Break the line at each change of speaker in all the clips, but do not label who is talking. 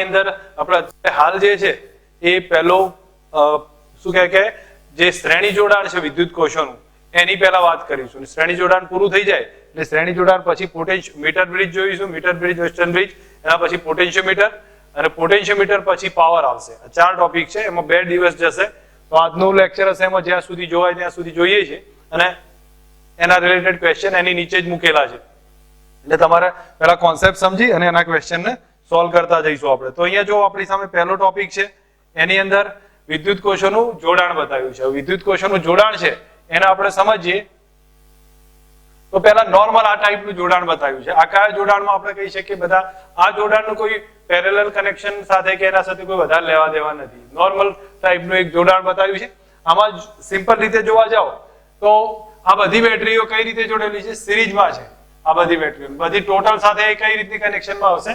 અંદર આપણે હાલ જે છે એ પહેલો શું કહે કે જે શ્રેણી જોડાણ છે વિદ્યુત કોષોનું એની પહેલા વાત કરીશું. શ્રેણી જોડાણ પૂરું થઈ જાય એટલે શ્રેણી જોડાણ પછી મીટર બ્રિજ જોઈશું, મીટર બ્રિજ, વેસ્ટર્ન બ્રિજ, એના પછી પોટેન્શિયોમીટર અને પોટેન્શિયોમીટર પછી પાવર આવશે. આ 4 ટોપિક છે, એમાં 2 દિવસ જશે. તો આજનું લેક્ચર હશે એમાં જ્યાં સુધી જોવાય ત્યાં સુધી જોઈએ છે અને એના રિલેટેડ ક્વેશ્ચન એની નીચે જ મૂકેલા છે. એટલે તમારે પહેલા કોન્સેપ્ટ સમજી અને એના ક્વેશ્ચનને સોલ્વ કરતા જઈશું આપણે. તો અહીંયા જો આપણી સામે પહેલો ટોપિક છે એની અંદર વિદ્યુત કોષોનું જોડાણ બતાવ્યું છે. વિદ્યુત કોષોનું જોડાણ છે એને આપણે સમજીએ તો પહેલા નોર્મલ આ ટાઈપનું જોડાણ બતાવ્યું છે. આ કયા જોડાણમાં આપણે કહી શકીએ બધા આ જોડાણનું કોઈ પેરેલલ કનેક્શન સાથે કે એના સાથે કોઈ વધારે લેવા દેવા નથી. નોર્મલ ટાઈપનું એક જોડાણ બતાવ્યું છે. આમાં સિમ્પલ રીતે જોવા જાઓ તો આ બધી બેટરીઓ કઈ રીતે જોડેલી છે? સિરીઝમાં છે. આ બધી બેટરીઓ બધી ટોટલ સાથે કઈ રીતની કનેક્શનમાં આવશે?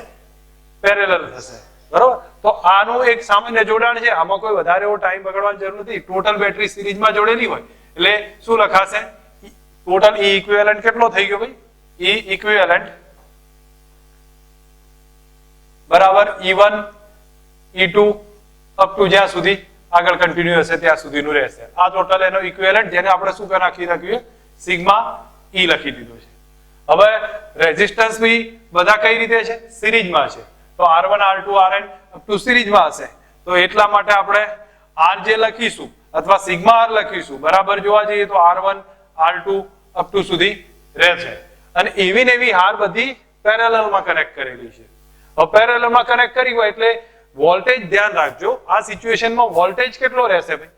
પેરેલલ થશે. બરોબર. તો આનું એક સામાન્ય જોડાણ છે. આમાં કોઈ વધારે એવો ટાઈમ બગાડવાની જરૂર નથી. ટોટલ બેટરી સિરીઝમાં જોડેલી હોય એટલે શું લખાશે? ટોટલ ઈ ઇક્વિવેલન્ટ કેટલો થઈ ગયો ભાઈ? ઈ ઇક્વિવેલન્ટ બરાબર E1 E2 અપ ટુ જ્યાં સુધી આગળ કન્ટિન્યુ હશે ત્યાં સુધીનું રહેશે. આ ટોટલ એનો ઇક્વિવેલન્ટ જેને આપણે શું નાખી રાખ્યું? સિગ્મા E લખી દીધું છે. હવે રેઝિસ્ટન્સ બી બધા કઈ રીતે છે? સિરીઝમાં છે. તો R1 R2 Rn up to સિરીઝમાં હશે. તો એટલા માટે આપણે R જે લખીશું અથવા સિગ્મા R લખીશું બરાબર જોવા જઈએ તો R1 R2 અપ ટુ સુધી રહેશે. અને એવી ને એવી હાર બધી પેરેલલમાં કનેક્ટ કરેલી છે. હવે પેરેલલમાં કનેક્ટ કરી હોય એટલે વોલ્ટેજ ધ્યાન રાખજો. આ સિચ્યુએશનમાં વોલ્ટેજ કેટલો રહેશે ભાઈ?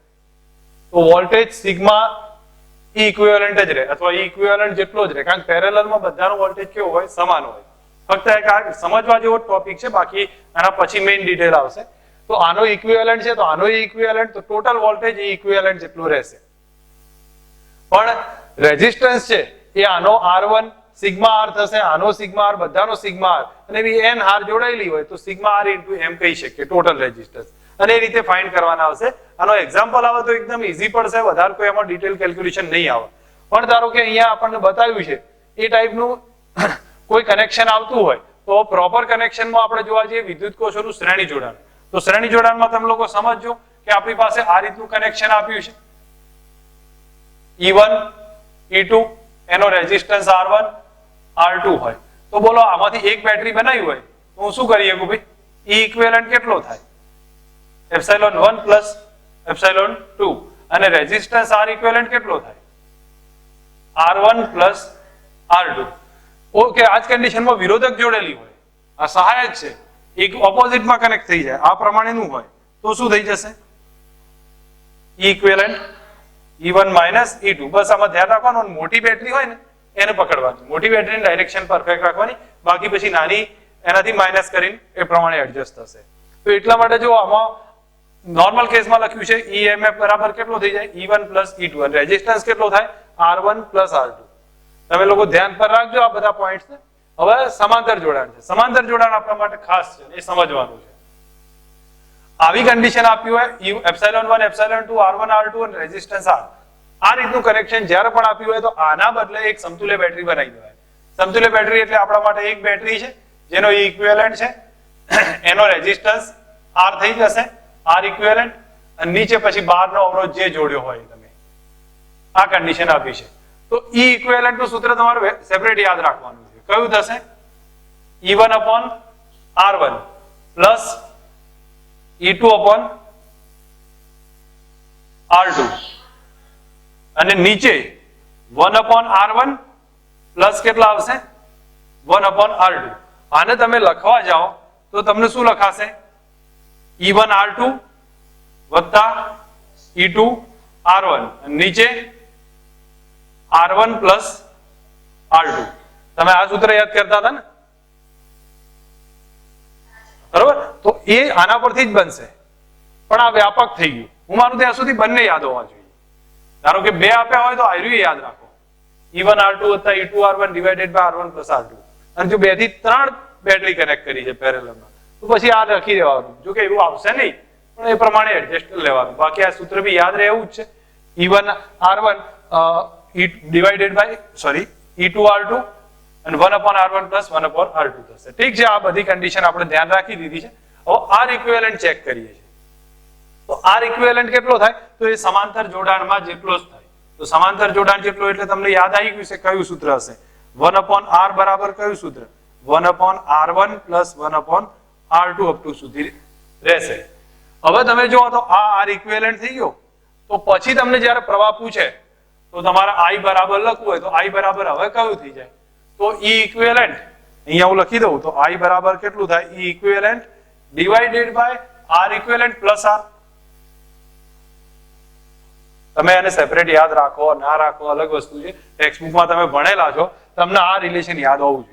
તો વોલ્ટેજ સિગ્મા ઈ ઇક્વિવેલન્ટ જ રહે અથવા ઈ ઇક્વિવેલન્ટ જેટલો જ રહે. કારણ કે પેરેલલમાં બધાનો વોલ્ટેજ કેવો હોય? સમાન હોય. ફક્ત એક આ સમજવા જેવો ટોપિક છે, બાકી આના પછી મેઇન ડિટેલ આવશે. તો આનો ઇક્વિવેલન્ટ છે તો આનો ઇક્વિવેલન્ટ તો ટોટલ વોલ્ટેજ ઈ ઇક્વિવેલન્ટ જેટલું રહેશે. પણ રેઝિસ્ટન્સ છે એ આનો R1 સિગ્મા R થશે, આનો સિગ્મા R, બધાનો સિગ્મા R અને એવી n હાર જોડાયેલી હોય તો સિગ્મા R ઇન્ટુ m કહી શકીએ ટોટલ રેઝિસ્ટન્સ. અને એ રીતે ફાઇન્ડ કરવાના આવશે. આનો એક્ઝામ્પલ આવે તો એકદમ ઈઝી પડશે, વધારે કોઈ એમાં ડિટેલ કેલ્ક્યુલેશન નહીં આવે. પણ ધારો કે અહીંયા આપણને બતાવ્યું છે એ ટાઈપનું કોઈ કનેક્શન આવતું હોય તો પ્રોપર કનેક્શનમાં આપણે જોવા જઈએ વિદ્યુત કોષોનું શ્રેણી જોડાણ. તો શ્રેણી જોડાણમાં તમે લોકો સમજો કે આપણી પાસે આ રીતનું કનેક્શન આપ્યું છે. E1 E2 એનો રેઝિસ્ટન્સ R1 R2 હોય તો બોલો આમાંથી એક બેટરી બનાવી હોય તો હું શું કરી શકું ભાઈ? ઈ ઇક્વિવેલન્ટ કેટલો થાય? એપ્સિલોન 1 પ્લસ એપ્સિલોન 2 અને રેઝિસ્ટન્સ R ઇક્વિવેલન્ટ કેટલો થાય? R1 plus R2. ઓકે, આ જ કન્ડિશનમાં વિરોધક જોડેલી હોય, આ સહાયક છે, એક ઓપોઝિટમાં કનેક્ટ થઈ જાય આ પ્રમાણેનું હોય તો શું થઈ જશે? ઈ ઇક્વિવેલન્ટ E1 માઇનસ E2. બસ આમાં ધ્યાન રાખવાનું, મોટી બેટરી હોય ને એને પકડવાની, મોટી બેટરીની ડાયરેક્શન પરફેક્ટ રાખવાની, બાકી પછી નાની એનાથી માઇનસ કરીને એ પ્રમાણે એડજસ્ટ થશે. તો એટલા માટે જો આમાં નોર્મલ કેસમાં લખ્યું છે EMF બરાબર કેટલો થઈ જાય? E1 પ્લસ E2 અને રેઝિસ્ટન્સ કેટલો થાય? R1 plus R2. તમે લોકો ધ્યાન પર રાખજો આ બધા પોઈન્ટ્સ ને. હવે સમાંતર જોડાણ છે. સમાંતર જોડાણ આપણા માટે ખાસ છે, એ સમજવાનું છે. આવી કન્ડિશન આપ્યું હોય એપ્સિલોન 1 એપ્સિલોન 2 R1 R2 અને રેઝિસ્ટન્સ R, આ રીતનું કનેક્શન જ્યારે પણ આપ્યું હોય તો આના બદલે એક સમતુલ્ય બેટરી બનાવી દેવાય. સમતુલ્ય બેટરી એટલે આપણા માટે એક બેટરી છે જેનો ઇક્વિવેલન્ટ છે, એનો રેઝિસ્ટન્સ R થઈ જશે, R ઇક્વિવેલન્ટ, અને નીચે પછી બારનો અવરોધ જે જોડ્યો હોય તમે, આ કન્ડિશન આપી છે. તો ઈ ઇક્વિવેલન્ટ નું સૂત્ર તમારે સેપરેટ યાદ રાખવાનું છે. કયું થશે? E1 upon R1 plus E2 upon R2 અને નીચે 1 upon R1 પ્લસ કેટલા આવશે? 1 upon R2. આને તમે લખવા જાઓ તો તમને શું લખાશે? E1 R2 વત્તા E2 R1 નીચે R1 પ્લસ R2. તમે આ સૂત્ર યાદ કરતા હતા ને, બરોબર? તો એ આના પરથી જ બનશે, પણ આ વ્યાપક થઈ ગયું. હું માનું ત્યાં સુધી બંને યાદ હોવા જોઈએ. ધારો કે બે આપ્યા હોય તો આયરું યાદ રાખો, E1 R2 વત્તા E2 R1 divided by R1 plus R2. અને જો 2 થી 3 બેટરી કનેક્ટ કરી છે પેરેલલમાં તો પછી આ લખી દેવાનું. જો કે એવું આવશે નહીં પણ એ પ્રમાણે એડજસ્ટ કરી લેવાનું. બાકી આ સૂત્ર બી યાદ રહે એવું જ છે. E1 R1 divided by E2 R2 અને 1 upon R1 plus 1 upon R2 થશે. ઠીક છે, આ બધી કન્ડિશન આપણે ધ્યાન રાખી દીધી છે. હવે આર ઇક્વિવેલન્ટ ચેક કરીએ છીએ તો આર ઇક્વિવેલન્ટ કેટલો થાય તો એ સમાંતર જોડાણમાં જેટલો જ થાય તો સમાંતર જોડાણ જેટલો એટલે તમને યાદ આવી ગયું છે કયું સૂત્ર હશે 1/r બરાબર કયું સૂત્ર 1/r1 + 1/r2 અપ ટુ સુધી રહેશે હવે તમે જો તો આ આર ઇક્વિવેલન્ટ થઈ ગયો તો પછી તમને જ્યારે પ્રવાહ પૂછે તો તમારે I બરાબર લખવું હોય તો I બરાબર હવે કયું થઈ જાય તો E ઇક્વિવેલન્ટ અહીંયા હું લખી દઉં તો I બરાબર કેટલું થાય E equivalent divided by R equivalent plus R તમે એને સેપરેટ યાદ રાખો ના રાખો અલગ વસ્તુ છે ટેક્સ્ટબુકમાં તમે ભણેલા છો તમને આ રિલેશન યાદ હોવું જોઈએ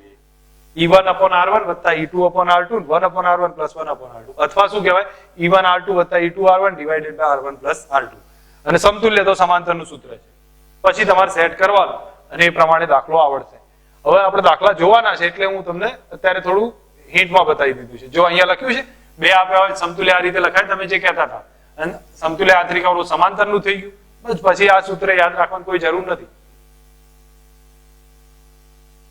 E1/R1 + E2/R2 1/R1 + 1/R2 અથવા શું કહેવાય E1R2 + E2R1 divided by R1 + R2 અને સમતુલ્ય તો સમાંતરનું સૂત્ર છે પછી તમારે સેટ કરવાનું અને એ પ્રમાણે દાખલો આવડશે હવે આપણે દાખલા જોવાના છે એટલે હું તમને અત્યારે થોડું હિન્ટમાં બતાવી દીધું છે જો અહીંયા લખ્યું છે બે આપ્યા હોય સમતુલ્ય આ રીતે લખાય તમે જે કહેતા હતા અને સમતુલ્ય આંતરિક અવરોધ સમાંતરનું થઈ ગયું બસ પછી આ સૂત્ર યાદ રાખવાની કોઈ જરૂર નથી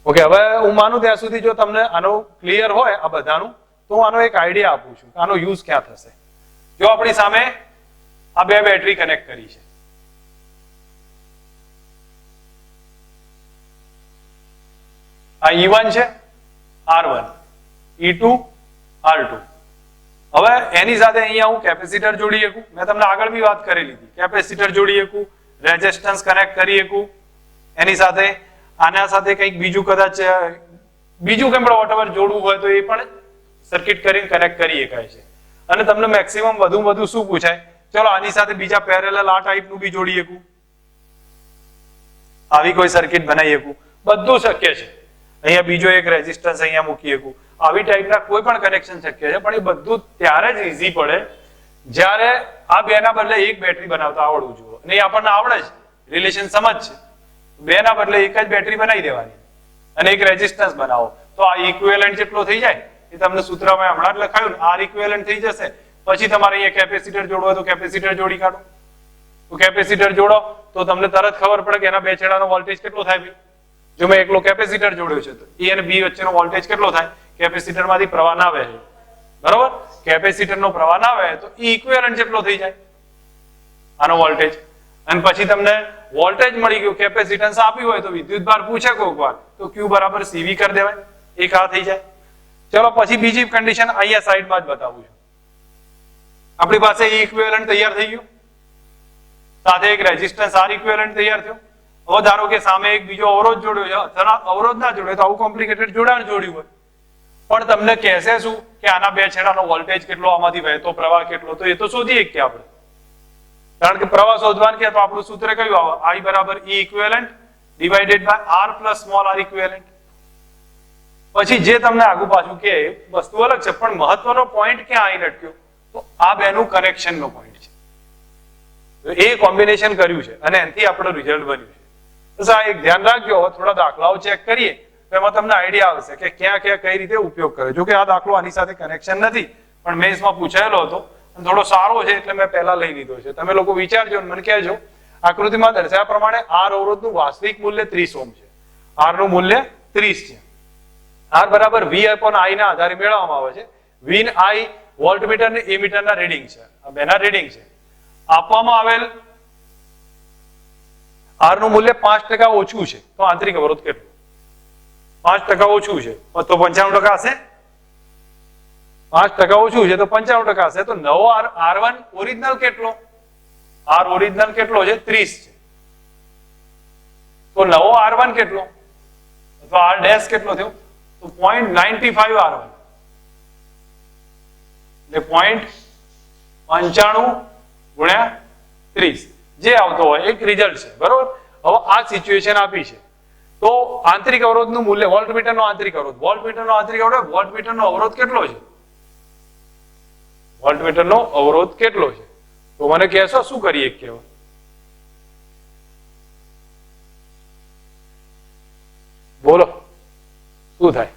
ઓકે હવે હું માનું ત્યાં સુધી જો તમને આનો ક્લિયર હોય આ બધાનું તો હું આનો એક આઈડિયા આપું છું આનો યુઝ ક્યાં થશે જો આપણી સામે આ બે બેટરી કનેક્ટ કરી છે આ E1 છે R1 E2 R2 હવે એની સાથે અહીંયા હું કેપેસિટર જોડી શકું મેં તમને આગળ બી વાત કરેલી હતી કેપેસિટર જોડી શકું રેઝિસ્ટન્સ કનેક્ટ કરી શકું એની સાથે આના સાથે કંઈક બીજું કદાચ બીજું કંઈ પણ વોટએવર જોડવું હોય તો એ પણ સર્કિટ કરીને કનેક્ટ કરી શકાય છે અને તમને મેક્સિમમ વધુ શું પૂછાય ચલો આની સાથે બીજા પેરેલલ આ ટાઈપનું બી જોડી શકું આવી કોઈ સર્કિટ બનાવી શકું બધું શક્ય છે અહીંયા બીજો એક રેઝિસ્ટન્સ અહીંયા મૂકી શકું આવી ટાઈપના કોઈ પણ કનેક્શન શક્ય છે પણ એ બધું ત્યારે જ ઈઝી પડે જ્યારે આ બેના બદલે એક બેટરી બનાવતા આવડવું જોઈએ અને એ આપણને આવડે છે રિલેશન સમજ છે બેના બદલે એક જ બેટરી બનાવી દેવાની અને એક રેઝિસ્ટન્સ બનાવો તો આ ઇક્વિવેલન્ટ જેટલો થઈ જાય એ તમને સૂત્રમાં હમણાં જ લખાયું ને આર ઇક્વિવેલન્ટ થઈ જશે પછી તમારે અહીંયા કેપેસિટર જોડવો હોય તો કેપેસિટર જોડી કાઢો તો કેપેસિટર જોડો તો તમને તરત ખબર પડે કે એના બે છેડાનો વોલ્ટેજ કેટલો થાય ભાઈ જો મેં એકલો કેપેસિટર જોડ્યો છે તો એ અને બી વચ્ચેનો વોલ્ટેજ કેટલો થાય કેપેસિટરમાંથી પ્રવાહ ના વહે બરોબર કેપેસિટરનો પ્રવાહ ના વહે તો ઈ ઇક્વિવેલન્ટ જેટલો થઈ જાય આનો વોલ્ટેજ અને પછી તમને વોલ્ટેજ મળી ગયું કેપેસિટન્સ આપ્યું હોય તો વિદ્યુતભાર પૂછે કોઈક વાર તો Q બરાબર CV કરી દેવાય એક આ થઈ જાય ચલો પછી બીજી કન્ડિશન અહીંયા સાઈડમાં જ બતાવું છું આપણી પાસે ઈ ઇક્વિવેલન્ટ તૈયાર થઈ ગયું સાથે એક રેઝિસ્ટન્સ આર ઇક્વિવેલન્ટ તૈયાર થયો હવે ધારો કે સામે એક બીજો અવરોધ જોડ્યો છે અવરોધ ના જોડ્યો તો આવું કોમ્પ્લિકેટેડ જોડાણ જોડ્યું હોય પણ તમને કહેશે શું કે આના બે છેડાનો વોલ્ટેજ કેટલો આમાંથી વહેતો પ્રવાહ કેટલો તો એ તો શોધીએ કે આપણે કારણ કે પ્રવાહ શોધવાનું કે તો આપણું સૂત્ર કયું આવે I બરાબર E equivalent divided by R plus small r equivalent પછી જે તમને આગુ પાછું કે વસ્તુ અલગ છે પણ મહત્વનો પોઈન્ટ ક્યાં આવી લટક્યો તો આ બેનું કનેક્શનનો પોઈન્ટ છે એ કોમ્બિનેશન કર્યું છે અને એનાથી આપણું રિઝલ્ટ બન્યું છે તો આ એક ધ્યાન રાખજો થોડા દાખલાઓ ચેક કરીએ તો એમાં તમને આઈડિયા આવશે કે ક્યાં ક્યાં કઈ રીતે ઉપયોગ કરે જો કે આ દાખલો આની સાથે કનેક્શન નથી પણ મેન્સમાં પૂછાયેલો હતો થોડો સારો છે એટલે મેં પહેલા લઈ લીધો છે તમે લોકો વિચારજો મને કહેજો આકૃતિમાં દર્શાવ્યા પ્રમાણે R અવરોધનું વાસ્તવિક મૂલ્ય 30 ઓહ્મ છે R નું મૂલ્ય 30 છે R બરાબર V/I ના આધારે મેળવવામાં આવે છે V ને I વોલ્ટમીટર ને એમીટર ના રીડિંગ છે આ બેના રીડિંગ છે આપવામાં આવેલ R નું મૂલ્ય 5% ઓછું છે તો આંતરિક અવરોધ કેટલો 5% ઓછું છે તો 95% હશે 5% ઓછું છે તો 95% હશે તો નવો R1 ઓરિજિનલ કેટલો R ઓરિજિનલ કેટલો છે 30 છે તો નવો R1 કેટલો અથવા R ડેશ કેટલો થયો તો 0.95 R1 એટલે 0.95 ગુણ્યા 30 જે આવતો હોય એક રિઝલ્ટ છે બરોબર હવે આ સિચ્યુએશન આપી છે તો આંતરિક અવરોધનું મૂલ્ય વોલ્ટમીટરનો આંતરિક અવરોધ વોલ્ટમીટરનો અવરોધ કેટલો છે વોલ્ટમીટરનો અવરોધ કેટલો છે તો મને કહેશો શું કરીએ કેવા બોલો શું થાય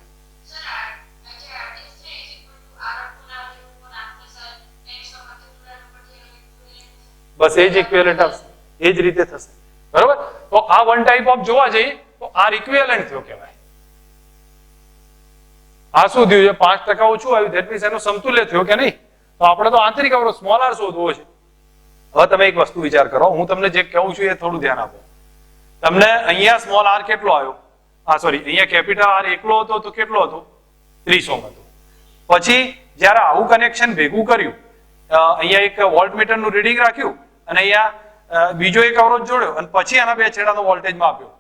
બસ એ જ ઇક્વિવેલન્ટ આવશે એ જ રીતે થશે બરોબર તો આ વન ટાઈપ ઓફ જોવા જઈએ તો આર ઇક્વિવેલન્ટ થયો કહેવાય આ શું થયું છે 5% ઓછું આવ્યું, ધેટ મીન્સ એનો સમતુલ્ય થયો કે નહીં? તો આપણે તો આંતરિક અવરોધ સ્મોલ આર શોધવો છે. હવે તમે એક વસ્તુ વિચાર કરો, હું તમને જે કહું છું એ થોડું ધ્યાન આપો. તમને અહીંયા સ્મોલ આર કેટલો આવ્યો? સોરી, અહીંયા કેપિટલ આર એકલો હતો તો કેટલો હતો? 30 ઓહ્મ હતો. પછી જ્યારે આવું કનેક્શન ભેગું કર્યું, અહીંયા એક વોલ્ટમીટર નું રીડિંગ રાખ્યું અને અહીંયા બીજો એક અવરોધ જોડ્યો અને પછી આના બે છેડાનો વોલ્ટેજ માપ્યો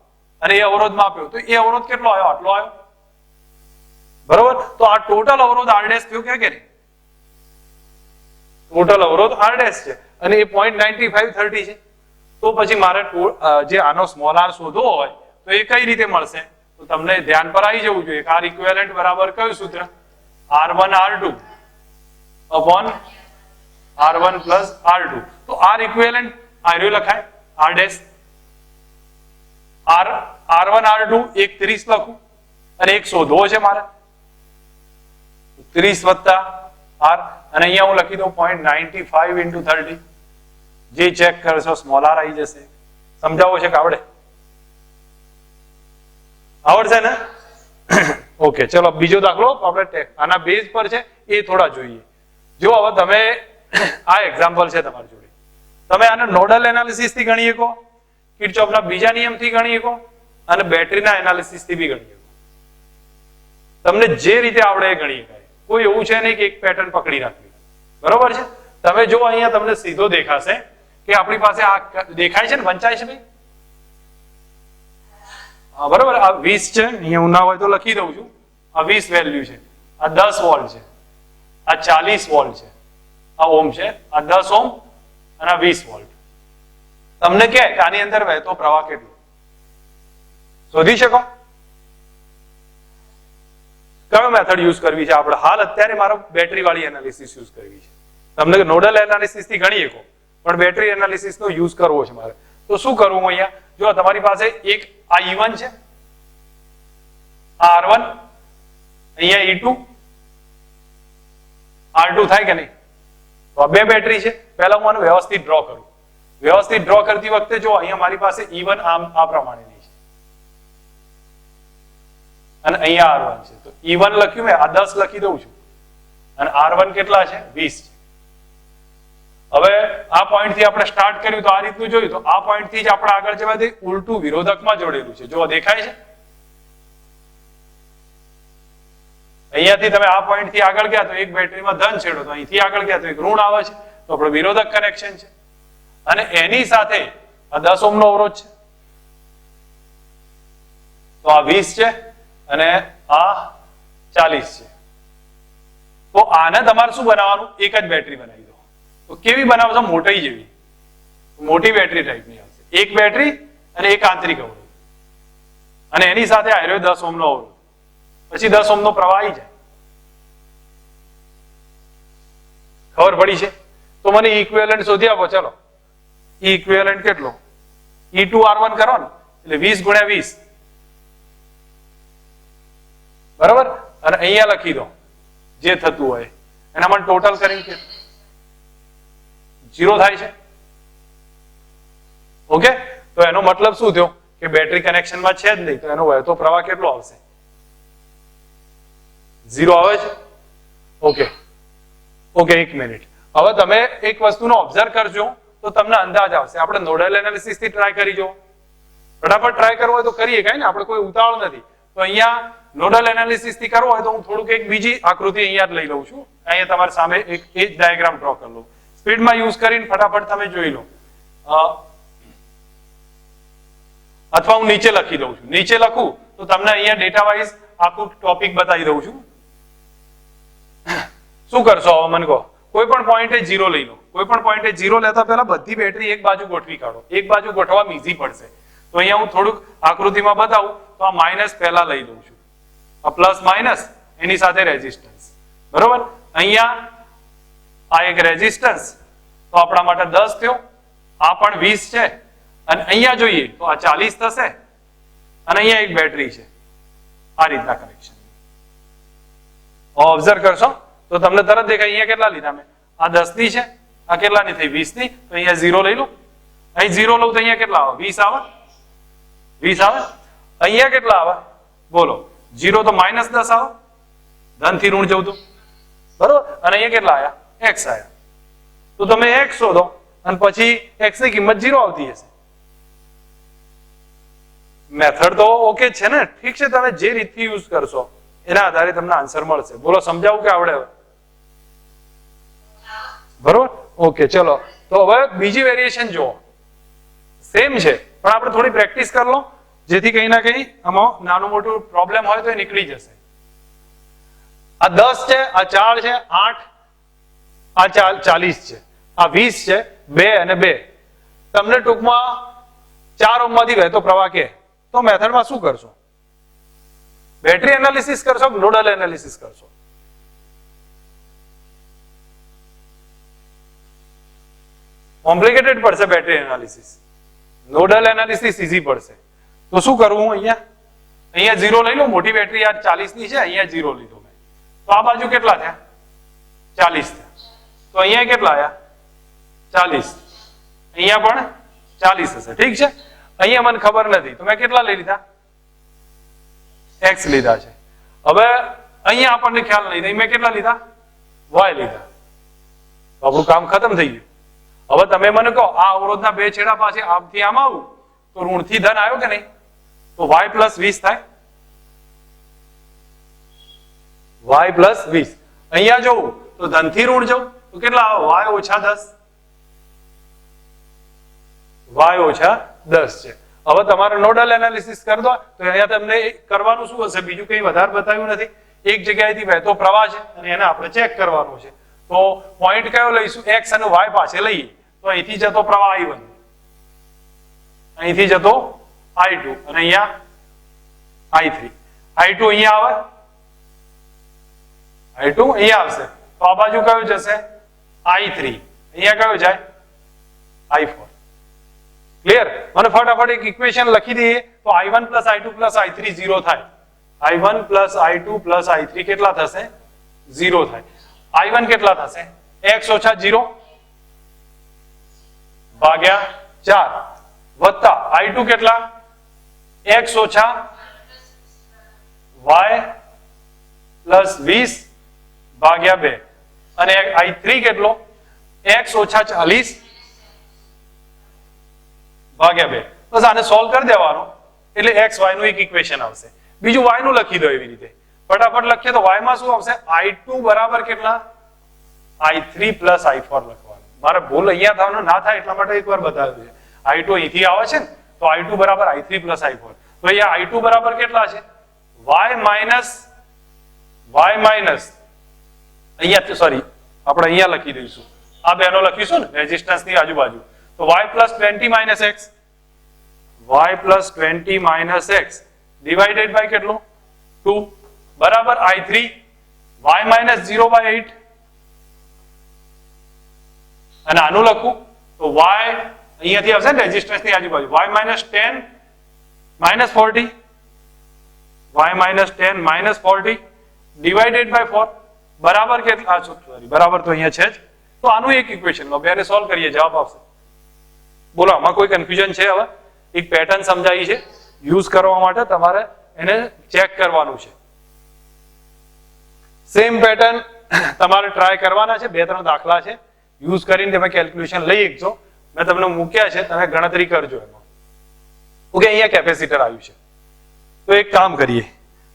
અને એ અવરોધ માપ્યો, તો એ અવરોધ કેટલો આવ્યો? આટલો આવ્યો. બરોબર? તો આ ટોટલ અવરોધ r' થયો કે નહીં? ટોટલ અવરોધ r' છે અને એ 0.9530 છે. તો પછી મારે જે આનો સ્મોલ આર શોધવો હોય તો એ કઈ રીતે મળશે? તો તમને ધ્યાન પર આવી જવું જોઈએ. R ઇક્વિવેલન્ટ બરાબર કયું સૂત્ર? R1 R2 upon R1 plus R2. તો R ઇક્વિવેલન્ટ આર્યો લખાય r'. R1 R2 એક 30 લખું અને એક શોધવો છે મારે, 30 વત્તા R અને અહીંયા હું લખી દઉં 0.95 into 30. જે ચેક કરશો સ્મોલ આર આવી જશે. સમજાવો છે કે આવડે? આવડશે ને? ઓકે, ચલો બીજો દાખલો આપણે આના બેઝ પર છે એ થોડા જોઈએ. જો હવે તમે આ એક્ઝામ્પલ છે તમારી જોડે, તમે આને નોડલ એનાલિસિસ થી ગણી શકો, કિર્ચોફના બીજા નિયમથી ગણી શકો અને બેટરીના એનાલિસિસ થી બી ગણી શકો. તમને જે રીતે આવડે એ ગણી શકાય. કોઈ એવું છે નહીં કે એક પેટર્ન પકડી રાખવી. બરોબર છે? તમે જો અહીંયા તમને સીધો દેખાશે કે આપણી પાસે આ દેખાય છે ને, વંચાય છે ભાઈ? હા, બરોબર. આ 20 છે, અહીંયા ના હોય તો લખી દઉં છું. આ 20 વેલ્યુ છે, આ 10 વોલ્ટ છે, આ 40 વોલ્ટ છે, આ ઓમ છે, આ 10 ઓમ અને આ 20 વોલ્ટ. તમને કહે કે આની અંદર વહેતો પ્રવાહ કેટલો? શોધી શકો? કયો મેથડ યુઝ કરવી છે આપણે? હાલ અત્યારે મારો બેટરી વાળી એનાલિસિસ યુઝ કરવી છે. તમને નોડલ એનાલિસિસ થી ગણી શકો પણ બેટરી એનાલિસિસ નો યુઝ કરવો છે મારે. તો શું કરવું? અહીંયા જો તમારી પાસે એક આ E1 છે, આ R1, અહીંયા E2, R2 થાય કે નહીં? તો આ બે બેટરી છે. પહેલા હું આને વ્યવસ્થિત ડ્રો કરું. વ્યવસ્થિત ડ્રો કરતી વખતે જો અહીંયા મારી પાસે E1 આ પ્રમાણેની છે અને અહીંયા R1 છે. તો E1 લખ્યું મેં, આ 10 લખી દઉં છું અને R1 કેટલા છે? 20 છે. હવે આ પોઈન્ટ થી આપણે સ્ટાર્ટ કર્યું તો આ રીતનું જોયું, તો આ પોઈન્ટ થી જ આપણે આગળ જવાથી ઉલટું વિરોધકમાં જોડેલું છે. જો દેખાય છે? અહીંયાથી તમે આ પોઈન્ટ થી આગળ ગયા તો એક બેટરીમાં ધન છેડો, તો અહીંથી આગળ ગયા તો એક ઋણ આવે છે. તો આપણો વિરોધક કનેક્શન છે અને એની સાથે આ 10 ઓહ્મનો અવરોધ છે. તો આ 20 છે અને આ 40 છે. તો આને તમારે શું બનાવવાનું? એક જ બેટરી બનાવી દો. તો કેવી બનાવશો? મોટી જેવી, મોટી બેટરી ટાઈપની આવશે. એક બેટરી અને એક આંતરિક અવરોધ અને એની સાથે આયરો 10 ઓહ્મનો અવરોધ. પછી 10 ઓહ્મનો પ્રવાહ આવી જાય. ખબર પડી છે? તો મને ઇક્વિવેલન્ટ શોધી આપો. ચલો, ઇક્વિવેલન્ટ કેટલો? E2 R1 કરો ને એટલે 20 ગુણ્યા 20, બરાબર? અને અહીંયા લખી દો જે થતું હોય એનામાં ટોટલ કરીને 0 થાય છે. ઓકે, તો એનો મતલબ શું થયો કે બેટરી કનેક્શનમાં છે જ નહીં, તો એનો વહેતો પ્રવાહ કેટલો આવશે? 0 આવે છે. ઓકે ઓકે, એક મિનિટ. હવે તમે એક વસ્તુનો ઓબ્ઝર્વ કરજો તો તમને અંદાજ આવશે. આપણે નોડલ એનાલિસિસ થી ટ્રાય કરી જો. ફટાફટ ટ્રાય કરવો હોય તો કરીએ, કઈ ને આપણે કોઈ ઉતાવળ નથી. તો અહીંયા નોડલ એનાલિસિસ થી કરવો હોય તો હું થોડુંક એક બીજી આકૃતિ અહીંયા જ લઈ લઉં છું. અહીંયા તમારી સામે એક એ જ ડાયાગ્રામ ડ્રો કરી લઉં. સ્પીડમાં યુઝ કરીને ફટાફટ તમે જોઈ લો. અથવા હું નીચે લખી દઉં છું. નીચે લખું તો તમને અહીંયા ડેટા વાઇઝ આખું ટોપિક બતાવી દઉં છું. શું કરશો હવે મને કહો? કોઈ પણ પોઈન્ટે 0 લઈ લો. કોઈ પણ પોઈન્ટે 0 લેતા પહેલા બધી બેટરી એક બાજુ ગોઠવી કાઢો. એક બાજુ ગોઠવવામાં ઈઝી પડશે. તો અહીંયા હું થોડુંક આકૃતિમાં બતાવું તો આ માઇનસ પહેલા લઈ લઉં છું, આ પ્લસ માઇનસ એની સાથે રેઝિસ્ટન્સ. બરોબર? અહીંયા આ એક રેઝિસ્ટન્સ તો આપણા માટે 10 થયો, આ પણ 20 છે અને અહીંયા જોઈએ તો આ 40 થશે અને અહીંયા એક બેટરી છે. આ રીતના કનેક્શન ઓબ્ઝર્વ કરશો તો તમને તરત દેખાય. અહીંયા કેટલા લીધા મેં? આ 10 ની છે, આ કેટલાની થઈ? 20 ની. તો અહીંયા 0 લઈ લો. અહીં 0 લઉં તો અહીંયા કેટલા આવે? 20 આવે. 20 આવે. અહીંયા કેટલા આવે બોલો? 0 તો -10 આવે. ધન થી ઋણ જવું તું, બરોબર, અને અહીંયા કેટલા આયા? x આયા. તો તમે x શોધો અને પછી x ની કિંમત 0 આવતી હશે. મેથડ તો ઓકે છે ને? ઠીક છે, તમે જે રીતથી યુઝ કરશો એના આધારે તમને આન્સર મળશે. બોલો, સમજાવું કે આવડે? બરોબર, ઓકે. ચલો, તો હવે બીજી વેરિએશન જુઓ. સેમ છે પણ આપણે થોડી પ્રેક્ટિસ કરી લો, જેથી કઈ ના કઈ આમાં નાનું મોટું પ્રોબ્લેમ હોય તો એ નીકળી જશે. આ 10 છે, આ 4 છે, 8, આ 40 છે, આ 20 છે, 2 અને 2. તમને ટૂંકમાં 4 ઓહ્મ માંથી વહેતો પ્રવાહ કે, તો મેથડમાં શું કરશો? બેટરી એનાલિસિસ કરશો કે નોડલ એનાલિસિસ કરશો? કોમ્પ્લિકેટેડ પડશે battery analysis. Nodal analysis easy પડશે. તો શું કરવું? અહીંયા 0 લઈ લો. મોટી બેટરી આ 40 ની છે, અહીંયા 0 લીધો મેં. તો આ બાજુ કેટલા થયા? 40 થયા. તો અહીંયા કેટલા આયા? 40. અહીંયા પણ 40 હશે. ઠીક છે, અહીંયા મને ખબર નથી તો મેં કેટલા લઈ લીધા? x લીધા છે. હવે અહીંયા આપણને ખ્યાલ નહીં, મેં કેટલા લીધા? y લીધા. તો આપણું કામ ખતમ થઈ ગયું. હવે તમે મને કહો, આ અવરોધના બે છેડા પાસે આમથી આમ આવું તો ઋણથી ધન આવ્યો કે નહીં? તો y + 20 થાય. y + 20. અહીંયા જવું તો ધનથી ઋણ જવું તો કેટલા આવે? y - 10. y - 10 છે. હવે તમારે નોડલ એનાલિસિસ કરી દો. તો અહીંયા તમને કરવાનું શું હશે? બીજું કંઈ વધારે બતાવ્યું નથી. એક જગ્યાએથી વહેતો પ્રવાહ છે અને એને આપણે ચેક કરવાનું છે. તો પોઈન્ટ કયો લઈશું? x અને y પાસે લઈએ તો અહીંથી જતો પ્રવાહ I1, અહીંથી જતો I2 અને અહીંયા I3. I2 અહીંયા આવે, I2 અહીંયા આવશે. તો આ બાજુ કયો જશે? I3. અહીંયા કયો જાય? I4. ક્લિયર? મને ફટાફટ એક ઇક્વેશન લખી દઈએ તો I1 + I2 + I3 0 થાય. I1 + I2 + I3 કેટલા થશે? 0 થાય. I1 કેટલા થશે? x - 0 ભાગ્યા 4 વત્તા I2 કેટલા? x - y + 20 ભાગ્યા 2 અને I3 કેટલો? x - 40 ભાગ્યા 2. બસ આને સોલ્વ કરી દેવાનો એટલે x y નું એક ઇક્વેશન આવશે. બીજું y નું લખી દો એવી રીતે. ફટાફટ લખીએ તો y માં શું આવશે? I2 બરાબર કેટલા? I3 + I4 લખવાનું. મારે ભૂલ અહીંયા થવાનું ના થાય એટલા માટે એકવાર બતાવ્યું છે. I2 અહીંથી આવે છે ને તો I2 બરાબર I3 + I4. તો અહીંયા I2 બરાબર કેટલા છે? y માઇનસ અહીંયા, સોરી, આપણે અહીંયા લખી દઈશું. આ બેનો લખીશું ને રેઝિસ્ટન્સ ની આજુબાજુ. તો y + 20 - x, y + 20 - x divided by કેટલું? 2 બરાબર I3 y - 0/8. અને આનું લખું તો y અહીંયાથી આવશે ને રેઝિસ્ટન્સ ની આજુબાજુ. y - 10 - 40, y - 10 - 40 ડિવાઇડેડ બાય 4 બરાબર કેટલા? સોરી, બરાબર તો અહીંયા છે જ. તો આનું એક ઇક્વેશન લો, બેને સોલ્વ કરીએ, જવાબ આવશે. બોલો, આમાં કોઈ કન્ફ્યુઝન છે? હવે એક પેટર્ન સમજાવી છે, યુઝ કરવા માટે તમારે એને ચેક કરવાનું છે. સેમ પેટર્ન તમારે ટ્રાય કરવાના છે. 2-3 દાખલા છે, યુઝ કરીને તમે કેલ્ક્યુલેશન લઈ શકશો. મેં તમને મૂક્યા છે, તમે ગણતરી કરજો એમાં. ઓકે, અહીંયા કેપેસિટર આવ્યું છે. તો એક કામ કરીએ,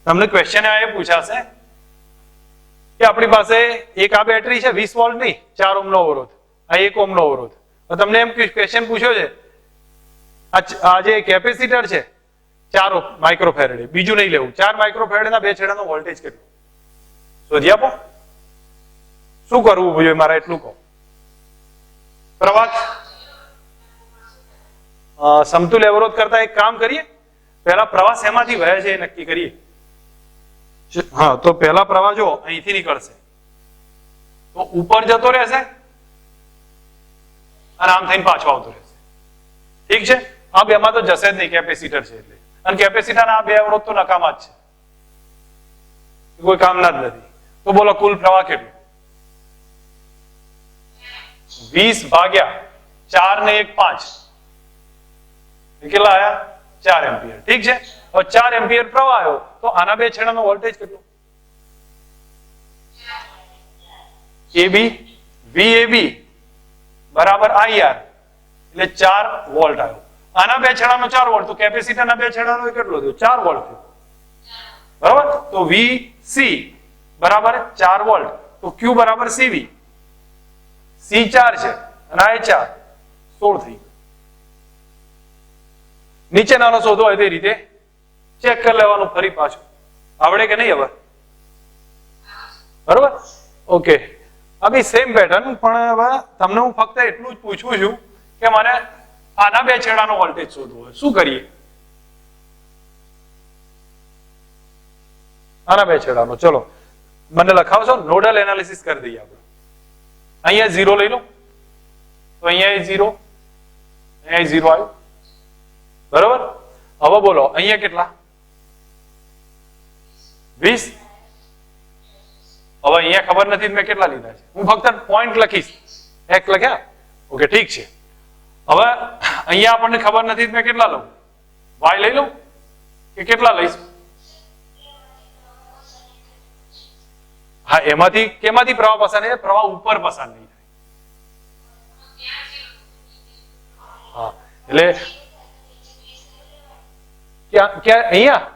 તમને ક્વેશ્ચન એ પૂછાશે કે આપણી પાસે એક આ બેટરી છે 20 વોલ્ટની, 4 ઓહ્મનો અવરોધ, આ 1 ઓહ્મનો અવરોધ. તો તમને એમ ક્વેશ્ચન પૂછ્યો છે, આ જે કેપેસિટર છે 4 માઇક્રોફેરેડે, બીજું નહીં લેવું, 4 માઇક્રોફેરેડના બે છેડાનો વોલ્ટેજ કેટલો શોધી આપો. શું કરવું જોઈએ મારે એટલું કહો. પ્રવાહ સમતુલ્ય અવરોધ કરતા એક કામ કરીએ, પહેલા પ્રવાહ શેમાંથી વહે છે એ નક્કી કરીએ. હા, તો પહેલા પ્રવાહ જો અહીંથી નીકળશે તો ઉપર જતો રહેશે અને આમ થઈને પાછો આવતો રહેશે. ઠીક છે? આ બેમાં તો જશે જ નહીં, કેપેસિટર છે એટલે. અને કેપેસિટરના આ બે અવરોધ તો નકામા જ છે, કોઈ કામના જ નથી. તો બોલો કુલ પ્રવાહ કેટલો? 20 ભાગ્યા 4 ને 1 5 કેટલા આયા? 4 એમ્પિયર. ઠીક છે? હવે 4 એમ્પિયર પ્રવાહ આવ્યો તો આના બે છેડાનો વોલ્ટેજ કેટલો? AB VAB બરાબર IR એટલે 4 વોલ્ટ આવ્યો. આના બે છેડાનો 4 વોલ્ટ, તો કેપેસિટરના બે છેડાનો કેટલો થયો? 4 વોલ્ટ થયો. બરાબર, તો VC બરાબર 4 વોલ્ટ, તો Q બરાબર CV. C 4 છે અને આ 4, 16 થઈ ગયું. નીચેનાનો શોધો હોય તે રીતે ચેક કરી લેવાનું ફરી પાછું. આવડે કે નહીં હવે? બરોબર, ઓકે. અભી સેમ પેટર્ન, પણ હવે તમને હું ફક્ત એટલું જ પૂછું છું કે મને આના બે છેડાનો વોલ્ટેજ શોધવો હોય. શું કરીએ? આના બે છેડાનો, ચલો મને લખાવશો. નોડલ એનાલિસિસ કરી દઈએ આપણે. અહીંયા 0 લઈ લો, તો અહીંયા 0, અહીંયા 0 આવ્યું. બરોબર, હવે બોલો અહીંયા કેટલા? 20. હવે અહીંયા ખબર નથી મેં કેટલા લીધા છે, હું ફક્ત પોઈન્ટ લખીશ. x લખ્યા, ઓકે ઠીક છે. હવે અહીંયા આપણને ખબર નથી મેં કેટલા લઉં? y લઈ લઉં કે કેટલા લઈશ? હા, એમાંથી કેમાંથી પ્રવાહ પસાર થાય? પ્રવાહ ઉપર પસાર નહીં થાય. હા, એટલે ક્યાં અહીંયા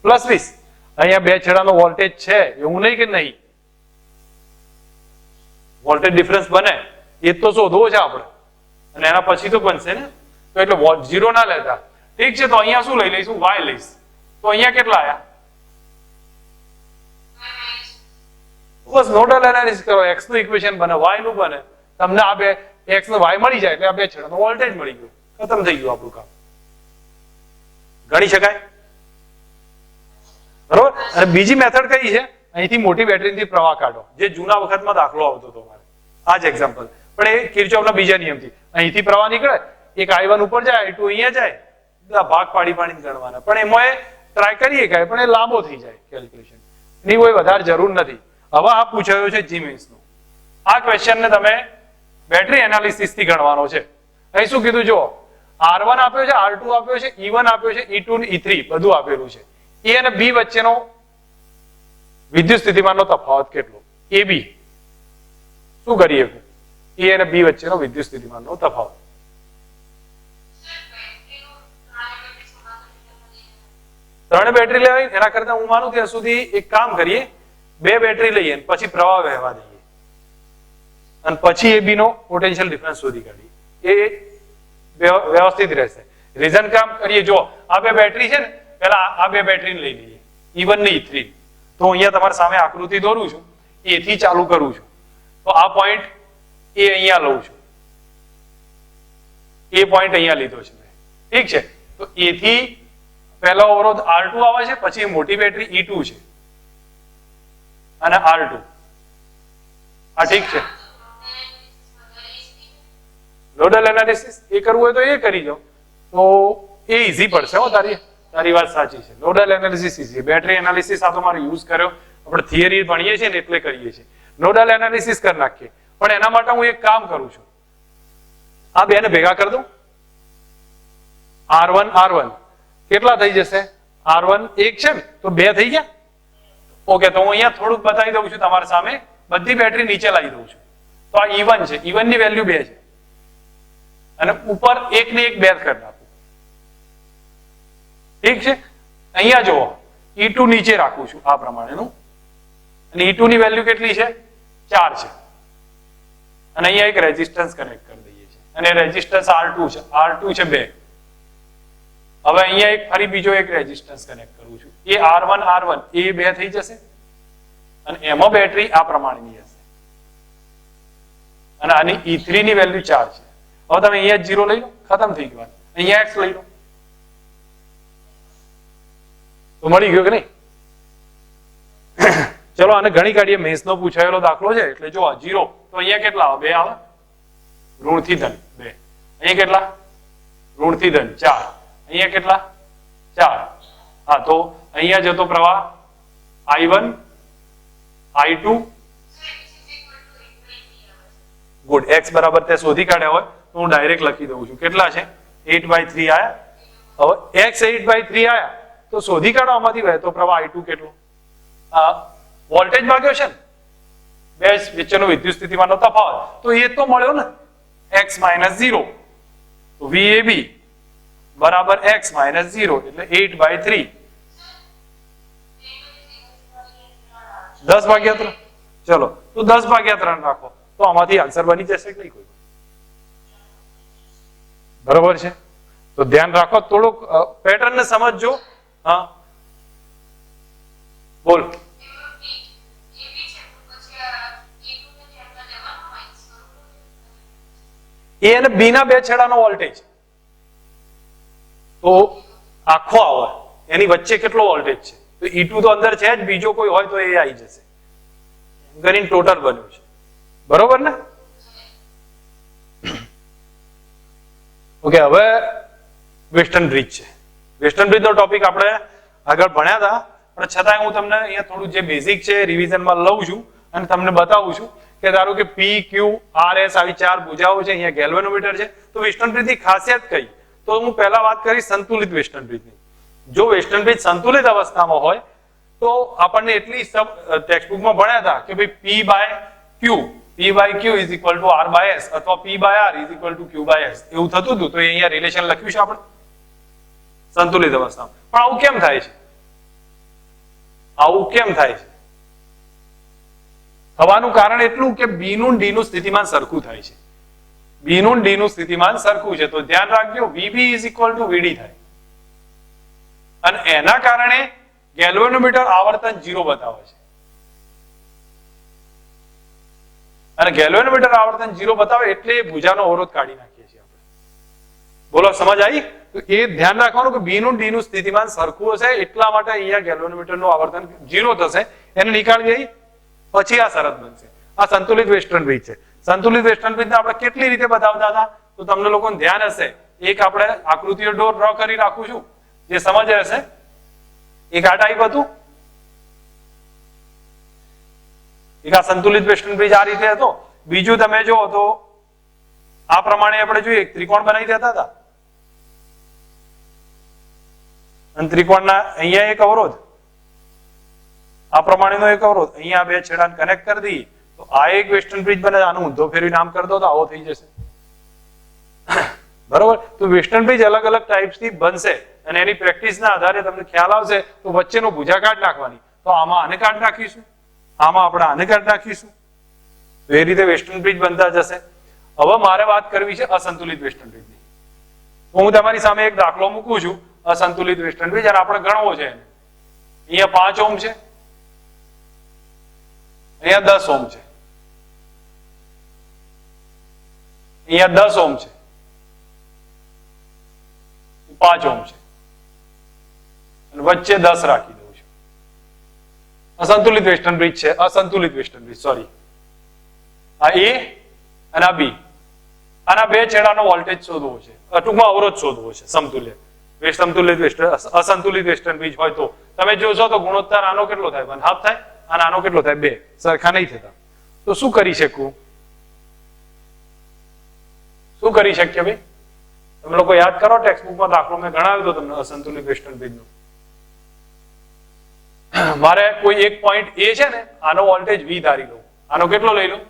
+20. અહીંયા બે છેડાનો વોલ્ટેજ છે એવું નહીં કે નહીં, વોલ્ટેજ ડિફરન્સ બને એ તો શોધવો છે આપણે, અને એના પછી તો બનશે ને. તો એટલે 0 ના લેતા. ઠીક છે, તો અહીંયા શું લઈ લઈશું? y લઈશ. તો અહીંયા કેટલા આયા? બસ નોડલ એનાલિસિસ કરો, x નું ઇક્વેશન બને, y નું બને. તમને આ બે x ને y મળી જાય એટલે આ બે છેડાનો વોલ્ટેજ મળી ગયો, ખતમ થઈ ગયું આપણું કામ. ગણી શકાય. બરોબર. અને બીજી મેથડ કઈ છે? અહીંથી મોટી બેટરીથી પ્રવાહ કાઢો, જે જૂના વખતમાં દાખલો આવતો હતો મારે. આ જ એક્ઝામ્પલ, પણ એ કિર્ચોફના બીજા નિયમથી. અહીંથી પ્રવાહ નીકળે, એક I1 ઉપર જાય, I2 અહીંયા જાય, ભાગ પાડીને ગણવાના. પણ એમાં ટ્રાય કરીએ કાંઈ, પણ એ લાંબો થઈ જાય કેલ્ક્યુલેશન, એની કોઈ વધારે જરૂર નથી. હવે આ પૂછાયો છે જીમેન્સ નું. આ ક્વેશ્ચન ને તમે બેટરી એનાલિસિસ થી ગણવાનો છે. અહીં શું કીધું જો, R1 આપ્યો છે, R2 આપ્યો છે, E1 આપ્યો છે, E2 ને E3 બધું આપેલું છે. A અને B વચ્ચેનો વિદ્યુત સ્થિતિમાનનો તફાવત કેટલો? AB શું કરીએ? A અને B વચ્ચેનો વિદ્યુત સ્થિતિમાનનો તફાવત. ત્રણ બેટરી લેવાય, એના કરતા હું માનું ત્યાં સુધી એક કામ કરીએ, 2 બેટરી લઈએ પછી પ્રવાહ વહેવા દઈએ અને પછી AB નો પોટેન્શિયલ ડિફરન્સ શોધી કાઢીએ. એ વ્યવસ્થિત રહેશે. રીઝન કામ કરીએ. જો આ 2 બેટરી છે ને, પહેલા આ 2 બેટરીને લઈ લઈએ, E1 ને E3. તો અહીંયા તમારી સામે આકૃતિ દોરું છું, A થી ચાલુ કરું છું. તો આ પોઈન્ટ A અહીંયા લઉં છું, એ પોઈન્ટ અહીંયા લીધો છે મેં. ઠીક છે, તો A થી પહેલો અવરોધ R2 આવે છે, પછી મોટી બેટરી E2 છે અને R2. આ ઠીક છે. નોડલ એનાલિસિસ એ કરવું હોય તો એ કરી જાઓ, તો એ ઈઝી પડશે. હો, તારી વાત સાચી છે. Nodal analysis easy. Battery analysis આ તો મારે યુઝ કર્યો, આપણે થિયરી ભણીએ છીએ ને એટલે કરીએ છીએ. નોડલ એનાલિસિસ કરી નાખીએ, પણ એના માટે હું એક કામ કરું છું, આ બેને ભેગા કરી દઉં. R1 કેટલા થઈ જશે? R1 1 છે ને, તો 2 થઈ ગયા. ઓકે, તો હું અહીંયા થોડુંક બતાવી દઉં છું તમારી સામે, બધી બેટરી નીચે લાવી દઉં છું. તો આ E1 છે, E1 ની વેલ્યુ 2 છે અને ઉપર 1 ને 1 2 કરી નાખું. ઠીક છે. અહીંયા જુઓ, E2 નીચે રાખું છું આ પ્રમાણેનું, અને E2 ની વેલ્યુ કેટલી છે? 4 છે. અને અહીંયા એક રેઝિસ્ટન્સ કનેક્ટ કરી દઈએ છીએ, અને રેઝિસ્ટન્સ R2 છે, R2 છે 2. હવે અહીંયા એક ફરી બીજો એક રેઝિસ્ટન્સ કનેક્ટ કરું છું, એ R1 એ 2 થઈ જશે, અને એમાં બેટરી આ પ્રમાણેની હશે, અને આની E3 ની વેલ્યુ 4 છે. હવે તમે અહીંયા 0 લઈ લો, ખતમ થઈ ગયું. અહીંયા x લઈ લો, તો મળી ગયો કે નહીં? ચલો આને ગણી કાઢીએ. મેથ્સનો પૂછાયેલો દાખલો છે એટલે જો 0, તો અહીંયા કેટલા આવે? 2 આવે, ઋણ થી ધન 2. અહીંયા કેટલા? ઋણ થી ધન 4. અહીંયા કેટલા? 4. હા, તો અહીંયા જતો પ્રવાહ I1 I2. ગુડ. x બરાબર તે શોધી કાઢ્યા હોય તો હું ડાયરેક્ટ લખી દઉં છું. કેટલા છે? 8/3 આયા. હવે x 8/3 આયા તો શોધી કાઢો આમાંથી વહેતો પ્રવાહ I2 કેટલો? વોલ્ટેજ માગ્યો છે ને, બે વચ્ચેનો વિદ્યુત સ્થિતિમાનનો તફાવત, તો એ તો મળ્યો ને x - 0, તો VAB બરાબર x - 0 એટલે 8/3, 10/3. ચલો તો 10/3 રાખો, તો આમાંથી આન્સર બની જશે કે નહીં કોઈ? બરોબર છે. તો ધ્યાન રાખો, થોડુંક પેટર્ન ને સમજજો. હા બોલ. એ અને બી ના બે છેડાનો વોલ્ટેજ તો આખો આવે, એની વચ્ચે કેટલો વોલ્ટેજ છે, તો E2 તો અંદર છે જ, બીજો કોઈ હોય તો એ આવી જશે, કરીને ટોટલ બન્યું છે. બરોબર ને? ઓકે, હવે વેસ્ટર્ન બ્રિજ છે. વેસ્ટર્ન બ્રિજ નો ટોપિક આપણે આગળ ભણ્યા હતા, પણ છતાંય હું તમને અહીંયા થોડું જે બેઝિક છે રિવિઝનમાં લઉં છું અને તમને બતાવું છું કે ધારો કે P, Q, R, S આવી ચાર ભુજાઓ છે, અહીંયા ગેલ્વેનોમીટર છે. તો વેસ્ટર્ન બ્રિજની ખાસિયત કઈ? તો હું પહેલા વાત કરીશ સંતુલિત વેસ્ટર્ન બ્રિજની. જો વેસ્ટર્ન બ્રિજ સંતુલિત અવસ્થામાં હોય તો આપણને એટલી ટેક્સ્ટબુકમાં ભણ્યા હતા કે ભાઈ P/Q is equal to R/S અથવા P/R is equal to Q/S એવું થતું હતું. તો અહીંયા રિલેશન લખ્યું છે આપણે સંતુલિત અવસ્થામાં. પણ આવું કેમ થાય છે? આવું કેમ થાય છે? થવાનું કારણ એટલું કે B નું D નું સ્થિતિમાન સરખું થાય છે. B નું D નું સ્થિતિમાન સરખું છે, તો ધ્યાન રાખજો VB is equal to VD થાય, અને એના કારણે ગેલ્વેનોમીટર આવર્તન 0 બતાવે છે. અને ગેલ્વેનોમીટર આવર્તન 0 બતાવે એટલે ભુજાનો અવરોધ કાઢી નાખીએ છીએ આપણે. બોલો સમજ આવી? તો એ ધ્યાન રાખવાનું કે B નું D નું સ્થિતિમાન સરખું હશે એટલા માટે અહીંયા ગેલ્વેનોમીટર નું આવર્તન 0 થશે. એને નીકાળી દઈ પછી આ શરત બનશે. આ સંતુલિત વેસ્ટર્ન બ્રિજ છે. સંતુલિત વેસ્ટર્ન બ્રિજને આપણે કેટલી રીતે બતાવતા હતા તો તમને લોકોને ધ્યાન હશે. એક આપણે આકૃતિઓ ડ્રો કરી રાખું છું, જે સમજ હશે. એક આ ટાઈપ હતું, એક આ સંતુલિત વેસ્ટર્ન બ્રિજ આ રીતે હતો. બીજું તમે જો તો આ પ્રમાણે આપણે જોઈએ એક ત્રિકોણ બનાવી દેતા હતા, અને ત્રિકોણના અહીંયા એક અવરોધ, આ પ્રમાણેનો એક અવરોધ, અહીંયા બે છેડાને કનેક્ટ કરી દઈએ તો આ એક વેસ્ટર્ન બ્રિજ બને. આનું ઊંધો ફેરવી નામ કરી દો તો આવો થઈ જશે. બરોબર? તો વેસ્ટર્ન બ્રિજ અલગ અલગ ટાઈપ્સથી બનશે અને એની પ્રેક્ટિસના આધારે તમને ખ્યાલ આવશે. તો વચ્ચેનો ભુજા કાઢ નાખવાની, તો આમાં આને કાઢ નાખીશું, આમાં આપણે આને કાઢ નાખીશું, તો એ રીતે વેસ્ટર્ન બ્રિજ બનતા જશે. હવે મારે વાત કરવી છે અસંતુલિત વેસ્ટર્ન બ્રિજની. તો હું તમારી સામે એક દાખલો મૂકું છું અસંતુલિત વેસ્ટર્ન બ્રિજ, અને આપણે ગણવો છે. અહીંયા 5 ઓહ્મ છે, અહીંયા 10 ઓહ્મ છે, અહીંયા 10 ઓહ્મ છે, 5 ઓહ્મ છે, અને વચ્ચે 10 રાખી દઉં છું. અસંતુલિત વેસ્ટર્ન બ્રિજ છે. અસંતુલિત વેસ્ટર્ન બ્રિજ, સોરી, આ A અને આ B, આના બે છેડાનો વોલ્ટેજ શોધવો છે, ટૂંકમાં અવરોધ શોધવો છે. સમતુલ્ય અસંતુલિત વેસ્ટર્ન બ્રિજ હોય તો તમે જોશો તો ગુણોત્તર આનો કેટલો થાય? 1/2 થાય, અને આનો કેટલો થાય? 2. સરખા નહીં થતા. તો શું કરી શકું? શું કરી શકીએ ભાઈ? તમે લોકો યાદ કરો, ટેક્સ્ટબુકમાં દાખલો મેં ગણાવ્યો હતો તમને અસંતુલિત વેસ્ટર્ન બ્રિજનો. મારે કોઈ એક પોઈન્ટ A છે ને, આનો વોલ્ટેજ V ધારી લઉં, આનો કેટલો લઈ લઉં?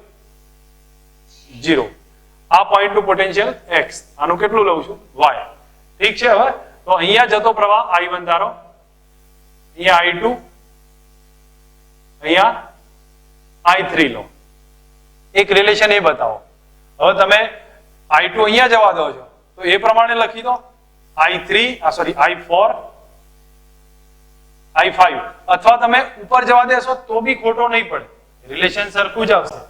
0. આ પોઈન્ટ નું પોટેન્શિયલ X, આનું કેટલું લઉં છું? Y. ઠીક છે. હવે તો અહીંયા જતો પ્રવાહ I1 ધારો, અહીંયા I2, અહીંયા I3 લો. એક રિલેશન એ બતાવો. હવે તમે I2 અહીંયા જવા દો છો તો એ પ્રમાણે લખી દો I4, I5, અથવા તમે ઉપર જવા દેશો તો બી ખોટો નહીં પડે, રિલેશન સરખું જ આવશે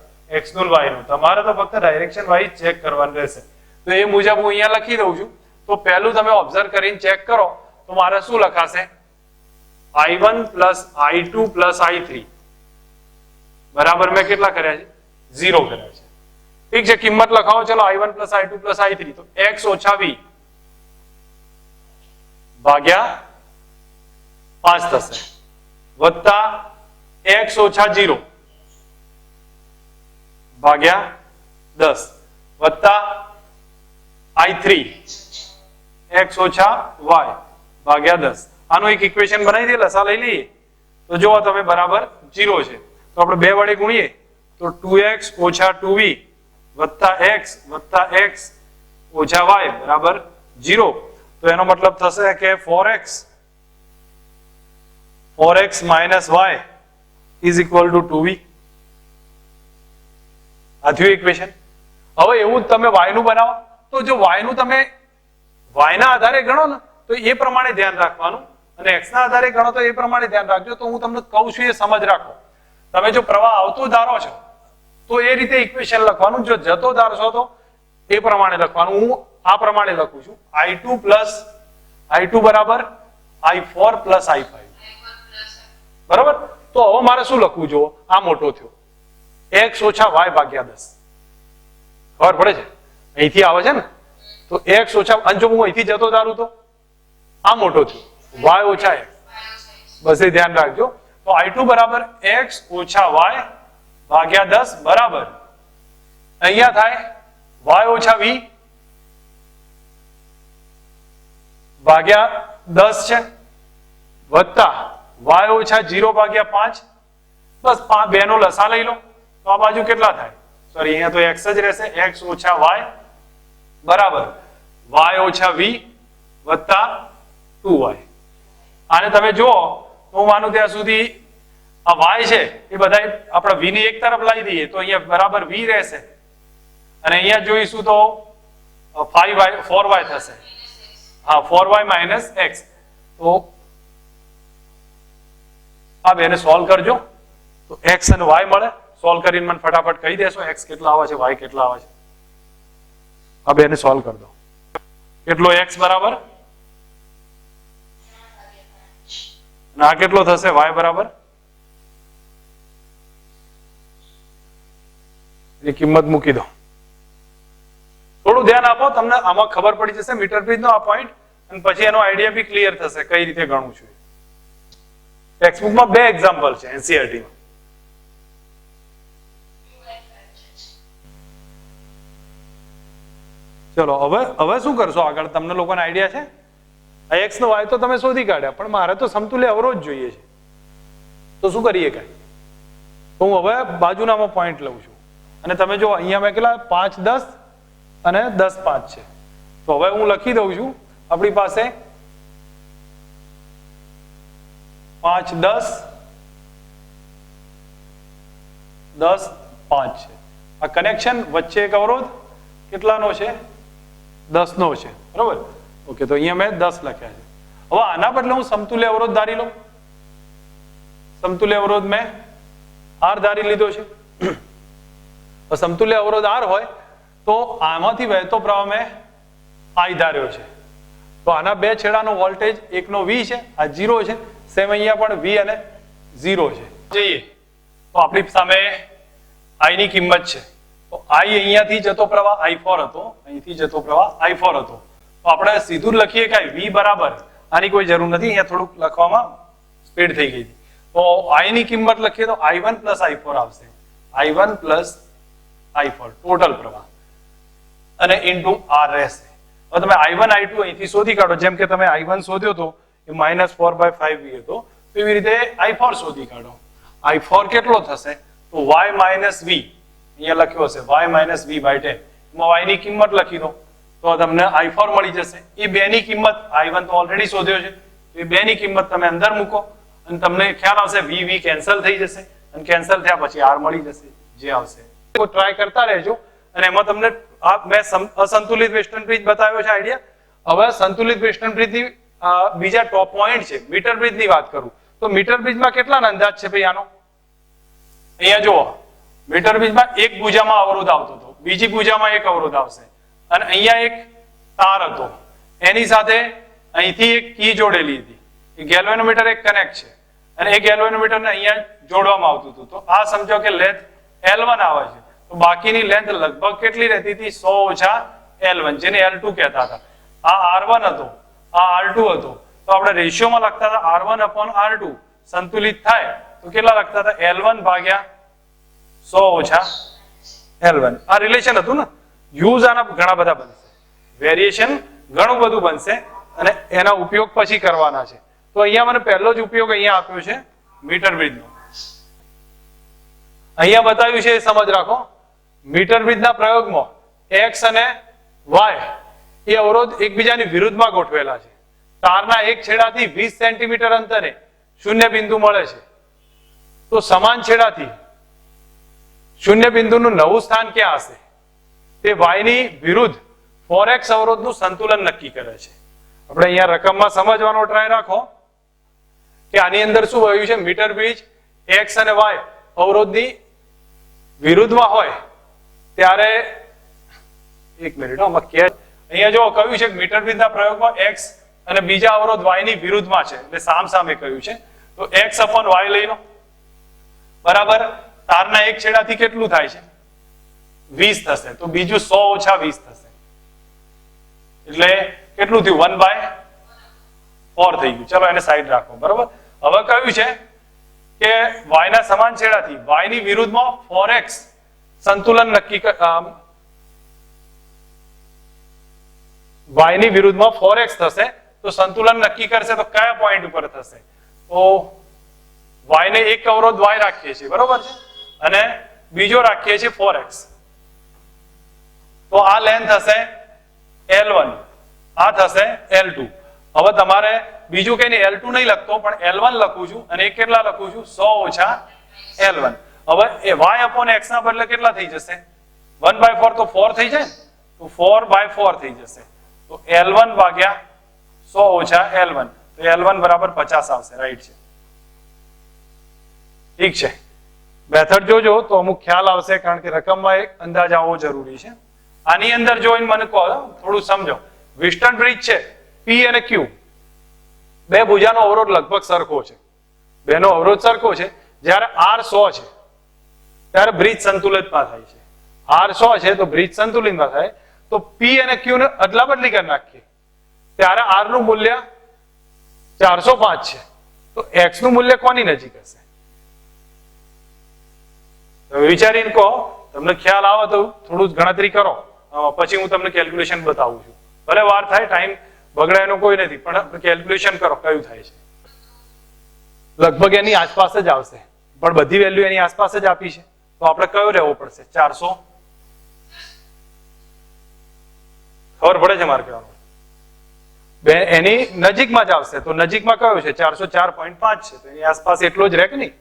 X નું Y નું. તમારે તો ફક્ત ડાયરેક્શન વાઇઝ ચેક કરવાનું રહેશે. તો એ મુજબ હું અહીંયા લખી દઉં છું. તો પહેલું તમે ઓબ્ઝર્વ કરીને ચેક કરો તો મારે શું લખાશે? I1 plus I2 plus I3 બરાબર મેં કેટલા કર્યા છે? 0 કર્યા છે. ઠીક છે. કિંમત લખાવો ચલો. I1 plus I2 plus I3 તો X ઓછા V ભાગ્યા 5 થશે, વત્તા X ઓછા 0 ભાગ્યા 10 વત્તા I3 X ઓછા Y ભાગ્યા 10. આનું એક ઇક્વેશન બનાવી દે, લસા લઈ લઈએ તો જો તમે બરાબર 0 છે. તો આપણે 2 વડે ગુણીએ તો 2x ઓછા 2v વત્તા x વત્તા x ઓછા y બરાબર 0. તો એનો મતલબ થશે કે 4x minus y is equal to 2v. આ થયું ઇક્વેશન. હવે એવું તમે y નું બનાવો તો જો y નું તમે y ના આધારે ગણો ને તો એ પ્રમાણે ધ્યાન રાખવાનું અને x ના આધારે ગણો તો એ પ્રમાણે ધ્યાન રાખજો. તો હું તમને કહું છું એ સમજ રાખો. તમે જો પ્રવાહ આવતો ધારો છો તો એ રીતે ઇક્વેશન લખવાનું, જો જતો ધારશો તો એ પ્રમાણે લખવાનું. હું આ પ્રમાણે લખું છું I2 બરાબર I4 પ્લસ I5 બરાબર. તો હવે મારે શું લખવું? જો આ મોટો થયો x ઓછા y ભાગ્યા 10. ખબર પડે છે? અહીંથી આવે છે ને તો x ઓછા, અને જો હું અહીંથી જતો ધારું તો આ મોટો થયો y ઓછા x. બસ એ ધ્યાન રાખજો. તો I2 બરાબર x ઓછા y ભાગ્યા 10 બરાબર અહીંયા થાય y ઓછા v ભાગ્યા 10 છે વત્તા y ઓછા 0 ભાગ્યા 5. બસ 2 નો લસા લઈ લો તો આ બાજુ કેટલા થાય? સોરી, અહીંયા તો x જ રહેશે. x ઓછા y બરાબર y ઓછા v વત્તા 2y. આને તમે જુઓ તો હું માનું ત્યાં સુધી આ y છે એ બધા આપણે v ની એક તરફ લાવી દઈએ તો અહીંયા બરાબર v રહેશે અને અહીંયા જોઈશું તો 4y થશે. હા, 4y minus x. તો આ બેને સોલ્વ કરજો તો x અને y મળે. સોલ્વ કરીને મને ફટાફટ કહી દેશો x કેટલા આવે છે, y કેટલા આવે છે. આ બેને સોલ્વ કરી દો. કેટલો x બરાબર અને આ કેટલો થશે y બરાબર? એ કિંમત મૂકી દો. થોડું ધ્યાન આપો, તમને આમાં ખબર પડી જશે મીટર બ્રિજ નો આ પોઈન્ટ, અને પછી એનો આઈડિયા બી ક્લિયર થશે કઈ રીતે ગણવું છે. ટેક્સ્ટબુક માં 2 એક્ઝામ્પલ છે એનસીઈઆરટી માં. ચલો હવે શું કરશો આગળ? તમને લોકોને આઈડિયા છે? આ x નો y તો તમે શોધી કાઢ્યા, પણ મારે તો સમતુલ્ય અવરોધ જોઈએ છે. તો શું કરીએ કાંઈ? તો હું હવે બાજુનામાં પોઈન્ટ લઉં છું અને તમે જો અહીંયા મેં કેટલા 5 10 અને 10 5 છે. તો હવે હું લખી દઉં છું આપણી પાસે 5 10 10 5 છે. આ કનેક્શન વચ્ચે એક અવરોધ કેટલાનો છે? 10 નો છે બરોબર. ઓકે, તો અહીંયા મેં 10 લખ્યા છે. હવે આના બદલે હું સમતુલ્ય અવરોધ ધારી લઉં. સમતુલ્ય અવરોધ મેં R ધારી લીધો છે. સમતુલ્ય અવરોધ R હોય તો આમાંથી વહેતો પ્રવાહ મેં I ધાર્યો છે. તો આના બે છેડાનો વોલ્ટેજ એકનો V છે, આ 0 છે. સેમ અહીંયા પણ V અને 0 છે. જઈએ તો આપણી સામે I ની કિંમત છે. તો I અહીંયાથી જતો પ્રવાહ I4 હતો, અહીંથી જતો પ્રવાહ I4 હતો. તો આપણે સીધું લખીએ કે V બરાબર, આની કોઈ જરૂર નથી, અહીંયા થોડુંક લખવામાં સ્પીડ થઈ ગઈ હતી. તો I ની કિંમત લખીએ તો I1 પ્લસ I4 આવશે. I1 પ્લસ I4 ટોટલ પ્રવાહ અને ઇન્ટુ R રહેશે. હવે તમે I1 I2 અહીંથી શોધી કાઢો. જેમ કે તમે I1 શોધ્યો તો એ -4/5V હતો, તો એવી રીતે I4 શોધી કાઢો. I4 કેટલો થશે? તો y minus v અહીંયા લખ્યો હશે y minus v/10. એમાં y ની કિંમત લખી દો તો તમને I4 મળી જશે. એ બે ની કિંમત I1 તો ઓલરેડી શોધ્યો છે, એ બે ની કિંમત તમે અંદર મૂકો અને તમને ખ્યાલ આવશે v કેન્સલ થઈ જશે અને કેન્સલ થયા પછી R મળી જશે જે આવશે. ટ્રાય કરતા રહેજો અને એમાં તમને મેં અસંતુલિત વેસ્ટર્ન બ્રિજ બતાવ્યો છે આઈડિયા. હવે સંતુલિત વેસ્ટર્ન બ્રિજ ની બીજા ટોપ પોઈન્ટ છે. મીટર બ્રિજ ની વાત કરું તો મીટર બ્રિજમાં કેટલા અંદાજ છે ભાઈ આનો? અહીંયા જુઓ, મીટર બ્રિજમાં એક ભુજામાં અવરોધ આવતો હતો, બીજી ભુજામાં એક અવરોધ આવશે અને અહીંયા એક તાર હતો, એની સાથે અહીંથી એક કી જોડેલી હતી. એ ગેલ્વેનોમીટર એક કનેક્ટ છે અને એ ગેલ્વેનોમીટરને અહીંયા જોડવામાં આવતું હતું. તો આ સમજો કે લેન્થ L1 આવે છે, તો બાકીની લેન્થ લગભગ કેટલી રહેતી હતી? 100 - L1, જેને L2 કહેતા હતા. આ R1 હતો, આ R2 હતો. તો આપણે રેશિયોમાં લખતા હતા R1/R2. સંતુલિત થાય તો કેટલા લખતા હતા? L1 ભાગ્યા 100 - L1. આ રિલેશન હતું ને. યુઝ આના ઘણા બધા બનશે, વેરિએશન ઘણું બધું બનશે અને એના ઉપયોગ પછી કરવાના છે. તો અહીંયા મને પહેલો જ ઉપયોગ અહીંયા આપ્યો છે મીટર બ્રિજનો. અહીંયા બતાવ્યું છે એ સમજ રાખો. મીટર બ્રિજના પ્રયોગમાં એક્સ અને વાય એ અવરોધ એકબીજાની વિરુદ્ધમાં ગોઠવેલા છે. તારના એક છેડાથી 20 સેન્ટીમીટર અંતરે શૂન્ય બિંદુ મળે છે. તો સમાન છેડાથી શૂન્ય બિંદુનું નવું સ્થાન ક્યાં હશે? તે y ની વિરુદ્ધ 4x અવરોધનું સંતુલન નક્કી કરે છે. આપણે અહીંયા રકમમાં સમજવાનો ટ્રાય રાખો કે આની અંદર શું આવ્યું છે? મીટર બ્રિજ x અને y અવરોધની વિરુદ્ધમાં હોય ત્યારે એક મિનિટ આમાં કે અહીંયા જો કહ્યું છે કે મીટર બ્રિજના પ્રયોગમાં x અને બીજા અવરોધ y ની વિરુદ્ધમાં છે એટલે સામસામે કહ્યું છે. તો x upon y લઈ લો બરાબર. તારના એક છેડાથી કેટલું થાય છે? 20 થશે. તો બીજું 100 ઓછા 20 થશે એટલે કેટલું થયું? 1/4 થઈ ગયું. ચલો એને સાઈડ રાખો બરાબર. હવે કહ્યું છે કે y ના સમાન છેડાથી y ની વિરુદ્ધમાં 4x સંતુલન નક્કી y ની વિરુદ્ધમાં 4x થશે. તો સંતુલન નક્કી કરશે તો કયા પોઈન્ટ ઉપર થશે? તો y ને એક અવરોધ y રાખીએ છીએ બરોબર છે અને બીજો રાખીએ છીએ 4x. તો આ લેન્થ હશે L1, આ થશે L2. હવે તમારે બીજું કઈ નહીં, L2 નહીં લખતો પણ L1 લખું છું અને એ કેટલા લખું છું? 100 ઓછા L1. હવે એ y upon x ના બદલે કેટલા થઈ જશે? 1/4 તો 4 થઈ જાય તો 4/4 થઈ જશે. તો L1 ભાગ્યા 100 ઓછા L1 તો L1 બરાબર 50 આવશે. રાઈટ છે. ઠીક છે. મેથડ જોજો તો અમુક ખ્યાલ આવશે કારણ કે રકમમાં એક અંદાજ આવવો જરૂરી છે. આની અંદર જોઈને મને કહો, થોડું સમજો. વિસ્ટન બ્રિજ છે P અને Q, બે ભુજાનો અવરોધ લગભગ સરખો છે, બેનો અવરોધ સરખો છે. જ્યારે R 100 છે ત્યારે બ્રિજ સંતુલિતમાં થાય છે. R 100 છે તો બ્રિજ સંતુલિતમાં થાય. તો P અને Q ને અદલા બદલી કરી નાખીએ ત્યારે R નું મૂલ્ય 405 છે તો X નું મૂલ્ય કોની નજીક હશે? તમે વિચારીને કહો. તમને ખ્યાલ આવે તો થોડું ગણતરી કરો, પછી હું તમને કેલ્ક્યુલેશન બતાવું છું. ભલે વાર થાય, ટાઈમ બગડે એનો કોઈ નથી, પણ કેલ્ક્યુલેશન કરો કયું થાય છે. લગભગ એની આસપાસ જ આવશે પણ બધી વેલ્યુ એની આસપાસ જ આપી છે તો આપણે કયો લેવો પડશે? 400. ખબર પડે છે મારે કહેવાનું? એની નજીકમાં જ આવશે તો નજીકમાં કયો છે? 404.5 છે તો એની આસપાસ એટલો જ રહે કે નહીં?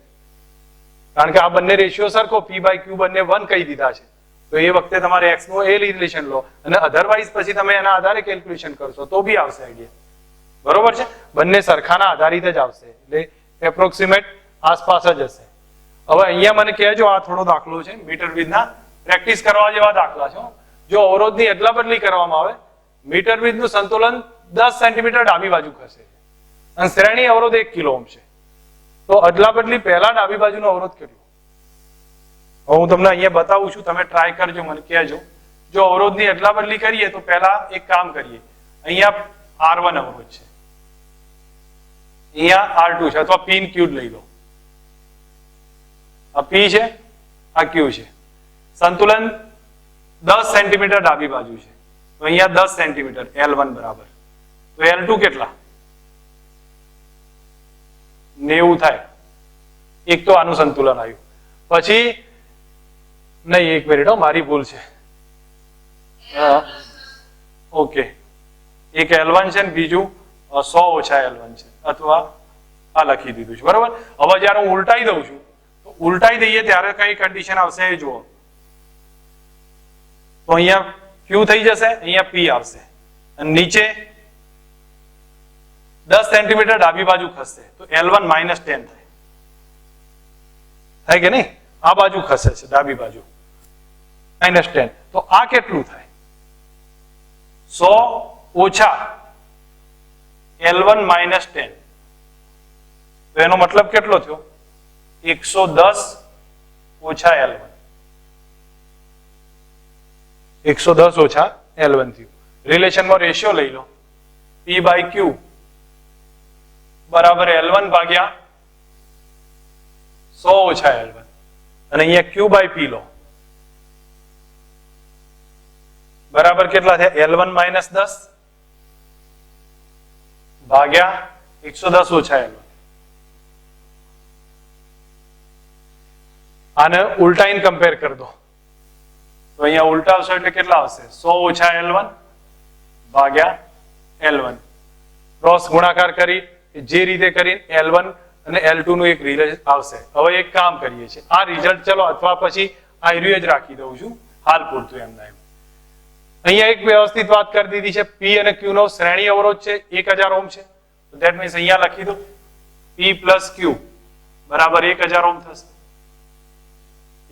કારણ કે આ બંને રેશિયો સરખો P/Q બંને 1 કહી દીધા છે તો એ વખતે તમારે x નો એ રિલેશન લો અને અધરવાઇઝ પછી તમે એના આધારે કેલ્ક્યુલેશન કરશો તો બી આવશે આઈડિયા. બરોબર છે? બંને સરખાના આધારિત જ આવશે એટલે એપ્રોક્સિમેટ આસપાસ જ હશે. હવે અહીંયા મને કહેજો, આ થોડો દાખલો છે મીટર બ્રિજના, પ્રેક્ટિસ કરવા જેવા દાખલા છે. જો અવરોધની અદલા બદલી કરવામાં આવે, મીટર બ્રિજનું સંતુલન 10 સેન્ટીમીટર ડાબી બાજુ ખસે અને શ્રેણી અવરોધ 1 કિલો ઓહ્મ છે તો અદલા બદલી પહેલા ડાબી બાજુનો અવરોધ કેટલો? હું તમને અહીંયા બતાવું છું, તમે ટ્રાય કરજો, મને કહેજો. જો અવરોધની અદલા બદલી કરીએ તો પહેલા એક કામ કરીએ. અહીંયા R1 અવરોધ છે, અહીંયા R2 છે અથવા P ને Q લઈ લો. આ P છે, આ Q છે. સંતુલન 10 સેન્ટીમીટર ડાબી બાજુ છે તો અહીંયા 10 સેન્ટીમીટર L1 બરાબર. તો L2 કેટલા? 90 થાય. એક તો આનું સંતુલન આવ્યું. પછી નહીં, એક મિનિટ, મારી ભૂલ છે. ઓકે, એક L1 છે ને બીજું 100 ઓછા L1 છે અથવા આ લખી દીધું છે બરાબર. હવે જયારે હું ઉલટાઈ દઉં છું તો ઉલટાઈ દઈએ ત્યારે કઈ કન્ડિશન આવશે એ જુઓ. તો અહીંયા Q થઈ જશે, અહીંયા P આવશે અને નીચે 10 સેન્ટીમીટર ડાબી બાજુ ખસશે તો L1 -10 થાય. થાય કે નહીં? આ બાજુ ખસે છે ડાબી બાજુ -10 તો આ કેટલું થાય? 100 ઓછા L1 -10 તો એનો મતલબ કેટલો થયો? 110 ઓછા L1. 110 ઓછા L1 થયું. રિલેશનમાં રેશિયો લઈ લો, P/Q બરાબર L1 ભાગ્યા 100 ઓછા L1 અને અહીંયા Q/P લો બરાબર કેટલા થયા? L1 -10 ભાગ્યા 110 ઓછા L1. આને ઉલટાઈને કમ્પેર કરી દો તો અહીંયા ઉલટા આવશે એટલે કેટલા આવશે 100 ઓછા L1 ભાગ્યા L1 ક્રોસ ગુણાકાર કરી જે રીતે કરીને L1 અને L2 નું એક રિઝલ્ટ આવશે. હવે એક કામ કરીએ છીએ આ રિઝલ્ટ ચલો અથવા પછી આ જ રાખી દઉં છું હાલ પૂરતું એમના એમ. અહીંયા એક વ્યવસ્થિત વાત કરી દીધી છે P અને Q નો શ્રેણી અવરોધ છે 1000 ઓહ્મ છે તો ધેટ મીન્સ અહીંયા લખી દો P plus Q બરાબર 1000 ઓહ્મ થશે.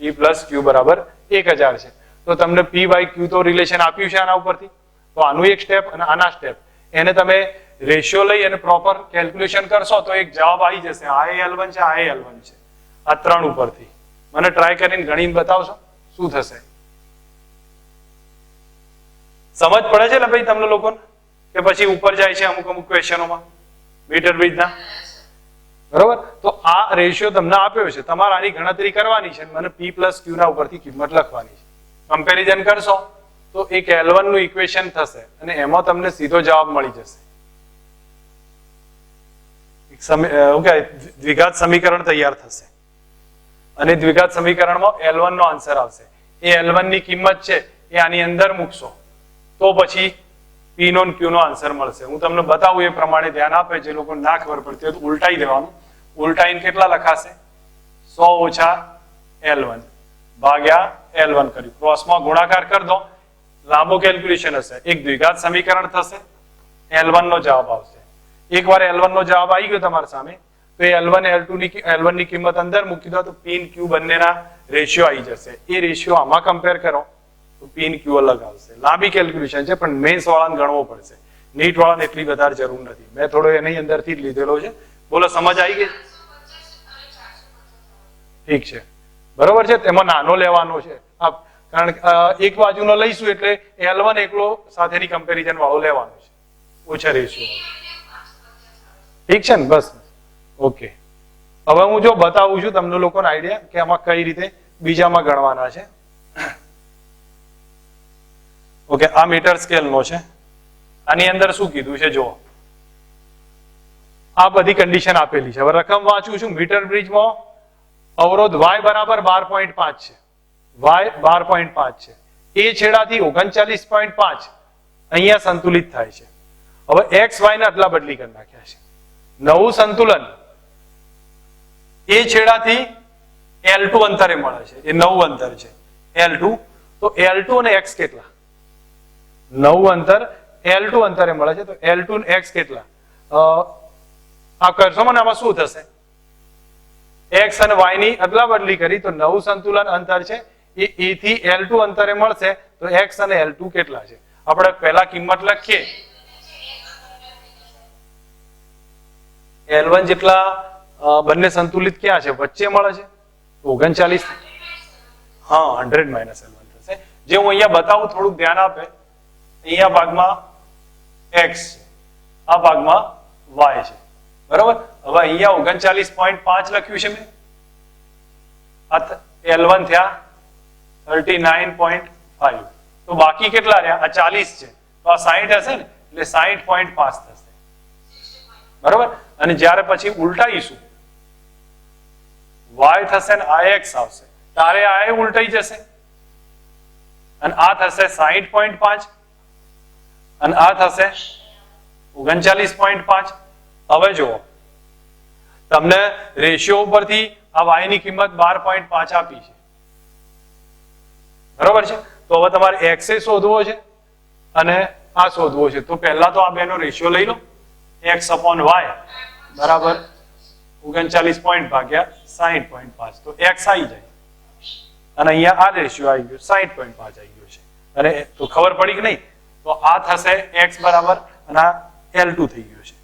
P plus Q બરાબર 1000 છે તો તમને P by Q તો રિલેશન આપ્યું છે આના ઉપરથી તો આનું એક સ્ટેપ અને આના સ્ટેપ એને તમે રેશિયો લઈ અને પ્રોપર કેલ્ક્યુલેશન કરશો તો એક જવાબ આવી જશે આ L1 છે આ L1 છે આ ત્રણ ઉપરથી. મને ટ્રાય કરીને ગણીને બતાવશો શું થશે? સમજ પડે છે ને ભાઈ તમને લોકોને કે પછી ઉપર જાય છે અમુક અમુક ક્વેશ્ચનોમાં મીટર બ્રિજના બરોબર? તો આ રેશિયો તમને આપ્યો છે તમારે આની ગણતરી કરવાની છે મને P plus Q ના ઉપરથી કિંમત લખવાની છે. કમ્પેરિઝન કરશો તો એક L1 નું ઇક્વેશન થશે અને એમાં તમને સીધો જવાબ મળી જશે. દ્વિઘાત સમીકરણ તૈયાર થશે અને દ્વિઘાત સમીકરણમાં L1 નો આન્સર આવશે. એ L1 ની કિંમત છે એ આની અંદર મૂકશો તો પછી P નો Q નો આન્સર મળશે. હું તમને બતાવું એ પ્રમાણે ધ્યાન આપે જે લોકો ના ખબર પડતી હોય તો ઉલટાઈ દેવાનું. ઉલટાઈને કેટલા લખાશે 100 ઓછા L1 ભાગ્યા L1 કર્યું ક્રોસમાં ગુણાકાર કરી દો લાંબો કેલ્ક્યુલેશન હશે એક દ્વિઘાત સમીકરણ થશે L1 નો જવાબ આવશે. એકવાર L1 નો જવાબ આવી ગયો તમારી સામે તો એ L1 ની કિંમત અંદર મૂકી દો તો P અને Q બંનેના રેશિયો આવી જશે. એ રેશિયો આમાં કમ્પેર કરો તો P અને Q અલગ આવશે. લાંબી કેલ્ક્યુલેશન છે પણ મેન્સ વાળાને ગણવો પડશે નીટ વાળાને એટલી વધારે જરૂર નથી. મેં થોડો એની અંદરથી જ લીધેલો છે. બોલો સમજ આવી ગઈ? ઠીક છે બરોબર છે. તેમાં નાનો લેવાનો છે કારણ કે એક બાજુનો લઈશું એટલે L1 એકલો સાથેની કમ્પેરિઝન વાળો લેવાનો છે ઓછા રેશિયો. ઠીક છે ને બસ ઓકે. હવે હું જો બતાવું છું તમને લોકોને આઈડિયા કે આમાં કઈ રીતે બીજામાં ગણવાના છે. ઓકે આ મીટર સ્કેલ નો છે. આની અંદર શું કીધું છે જુઓ આ બધી કન્ડિશન આપેલી છે. હવે રકમ વાંચું છું મીટર બ્રિજમાં અવરોધ Y બરાબર 12.5 છે Y 12.5 છે એ છેડાથી 39.5 અહીંયા સંતુલિત થાય છે. હવે X Y ને અદલા બદલી કરી નાખ્યા છે. નવું સંતુલન એ છેડાથી L2 અંતરે મળે છે એ નવું અંતર છે L2 તો L2 અને X કેટલા નવું અંતર L2 અંતરે મળે છે તો L2 અને X કેટલા આ કરશો મને આમાં શું થશે X અને Y ની અદલા બદલી કરી તો નવું સંતુલન અંતર છે એ A થી L2 અંતરે મળશે તો X અને L2 કેટલા છે આપણે પહેલા કિંમત લખીએ L1 જેટલા બંને સંતુલિત ક્યાં છે વચ્ચે મળે છે 39 હા 100 માઇનસ L1 થશે. જે હું અહીંયા બતાવું થોડુંક ધ્યાન આપે અહીંયા ભાગમાં X છે આ ભાગમાં Y છે બરોબર. હવે અહીંયા 39.5 લખ્યું છે મેં આ L1 થયા 39.5 તો બાકી કેટલા રહ્યા આ 40 છે તો આ 60 હશે ને એટલે 60.5 થશે બરોબર. અને જ્યારે પછી ઉલટાઈશું Y થશે ને આ X આવશે ત્યારે આ ઉલટાઈ જશે અને આ થશે 60.5 અને આ થશે 39.5. હવે જુઓ તમને રેશિયો ઉપરથી આ Y ની કિંમત 12.5 આપી છે બરોબર છે. તો હવે તમારે X એ શોધવો છે અને આ શોધવો છે તો પહેલા તો આ બેનો રેશિયો લઈ લો X upon Y બરાબર 39 પોઈન્ટ ભાગ્યા 60.5 તો X આવી જાય અને અહીંયા આ રેશિયો આવી ગયો 60.5 આવી ગયો છે અને તો ખબર પડી કે નહીં તો આ થશે X બરાબર અને આ L2 થઈ ગયો છે.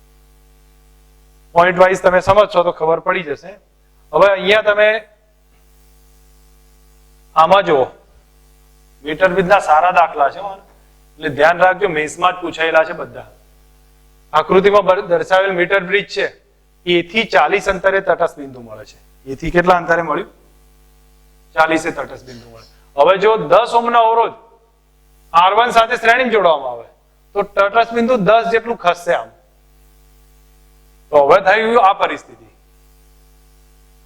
પોઈન્ટ વાઇઝ તમે સમજશો તો ખબર પડી જશે. હવે અહીંયા તમે આમાં જુઓ મીટર બ્રિજના સારા દાખલા છે એટલે ધ્યાન રાખજો મેન્સમાં જ પૂછાયેલા છે બધા. આકૃતિમાં દર્શાવેલ મીટર બ્રિજ છે A થી 40 અંતરે તટસ્થ બિંદુ મળે છે. A થી કેટલા અંતરે મળ્યું 40 તટસ્થ બિંદુ મળે. હવે જો 10 ઓહ્મનો અવરોધ R1 સાથે શ્રેણીમાં જોડવામાં આવે તો તટસ્થ બિંદુ 10 જેટલું ખસશે આમ. તો હવે થયું આ પરિસ્થિતિ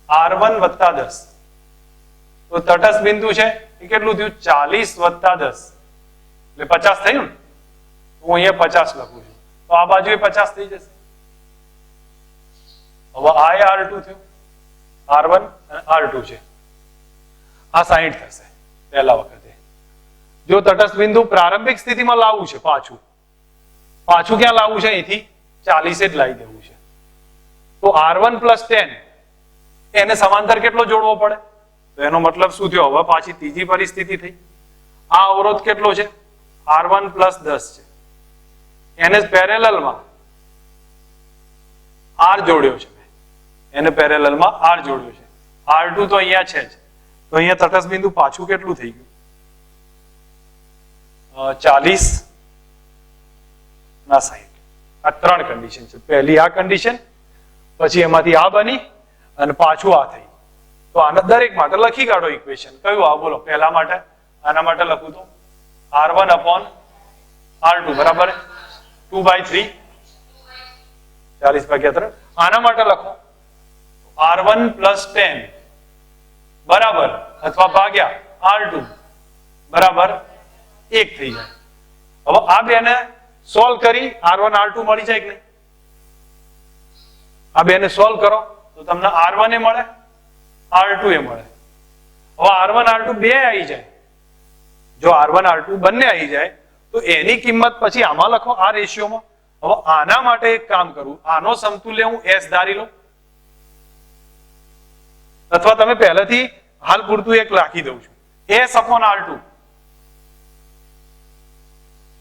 R1 + 10 તો તટસ્થ બિંદુ છે એ કેટલું થયું 40 + 10 એટલે 50 થયું ને, હું અહીંયા 50 લખું છું, તો આ બાજુ એ 50 થઈ જશે. હવે આ R2 થયું, R1 અને R2 છે, આ 60 થશે પહેલા વખતે. જો તટસ્થ બિંદુ પ્રારંભિક સ્થિતિમાં લાવવું છે, પાછું ક્યાં લાવવું છે, અહીંથી 40 જ લાવી દેવું છે, તો R1 + 10 એને સમાંતર કેટલો જોડવો પડે, તો એનો મતલબ શું થયો, હવે પાછી ત્રીજી પરિસ્થિતિ થઈ. આ અવરોધ કેટલો છે, R1 + 10 છે, એને પેરેલલમાં R જોડ્યો છે, એને પેરેલલમાં R જોડ્યો છે, R2 તો અહીંયા છે જ, તો અહીંયા તટસ્થ બિંદુ પાછું કેટલું થઈ ગયું, 40 ના 60. આ ત્રણ કન્ડિશન છે, પહેલી આ કન્ડિશન, પછી એમાંથી આ બની અને પાછું આ થઈ. તો આના દરેક માટે લખી કાઢો ઇક્વેશન. કયું આ બોલો, પહેલા માટે, આના માટે લખું તો R1/R2 બરાબર 2/3, 40/3. આના માટે લખો R1 + 10 બરાબર અથવા ભાગ્યા R2 બરાબર 1 થઈ જાય. હવે આ બેને સોલ્વ કરી R1 R2 મળી જાય કે નહીં, આ બેને સોલ્વ કરો તો તમને R1 એ મળે, R2 એ મળે. હવે R1 R2 બે આવી જાય, જો R1 R2 બંને આવી જાય તો એની કિંમત પછી આમાં લખો આ રેશિયોમાં. હવે આના માટે એક કામ કરું, આનો સમતુલ્ય હું S ધારી લઉં, અથવા તમે પહેલેથી હાલ પૂરતું એક રાખી દઉં છું, S/R2,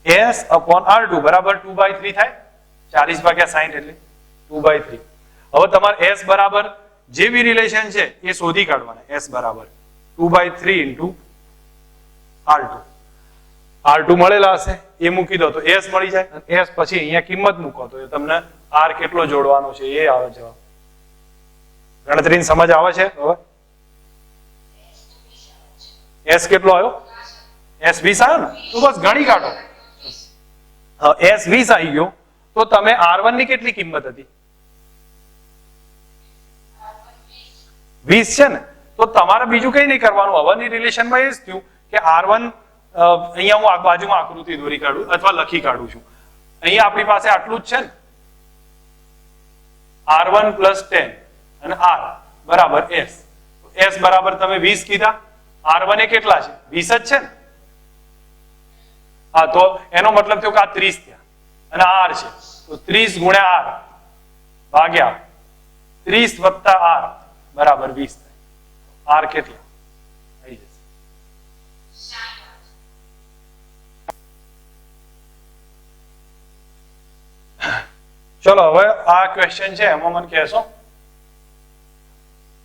S/R2 બરાબર 2/3 થાય, 40/60 એટલે 2/3. હવે તમારે S બરાબર જે બી રિલેશન છે એ શોધી કાઢવાના. S બરાબર 2/3 × R2. R2 મળેલા હશે એ મૂકી દો તો S મળી જાય. S પછી અહીંયા કિંમત મૂકો તો એ તમને R કેટલો જોડવાનો છે એ આવે જવાબ. ગણતરીની સમજ આવે છે? હવે S કેટલો આવ્યો? S 20 આવ્યો ને, તો બસ ગણી કાઢો. S 20 આવી ગયો તો તમે R1 ની કેટલી કિંમત હતી? 20 છે ને, તો તમારે બીજું કઈ નહીં કરવાનું. હવેની રિલેશનમાં એ જ થયું કે R1 અહીંયા હું આ બાજુમાં આકૃતિ દોરી કાઢું અથવા લખી કાઢું છું. અહીંયા આપણી પાસે આટલું જ છે ને, R1 + 10 અને R બરાબર S. S બરાબર તમે 20 કીધા, R1 એ કેટલા છે? 20 જ છે ને. હા, તો એનો મતલબ થયો કે આ 30 થયા અને R છે, તો 30 × R ભાગ્યા 30 + R બરાબર 20 થાય. R કેટલા આવી જશે? ચલો હવે આ ક્વેશ્ચન છે એમાં મને કહેશો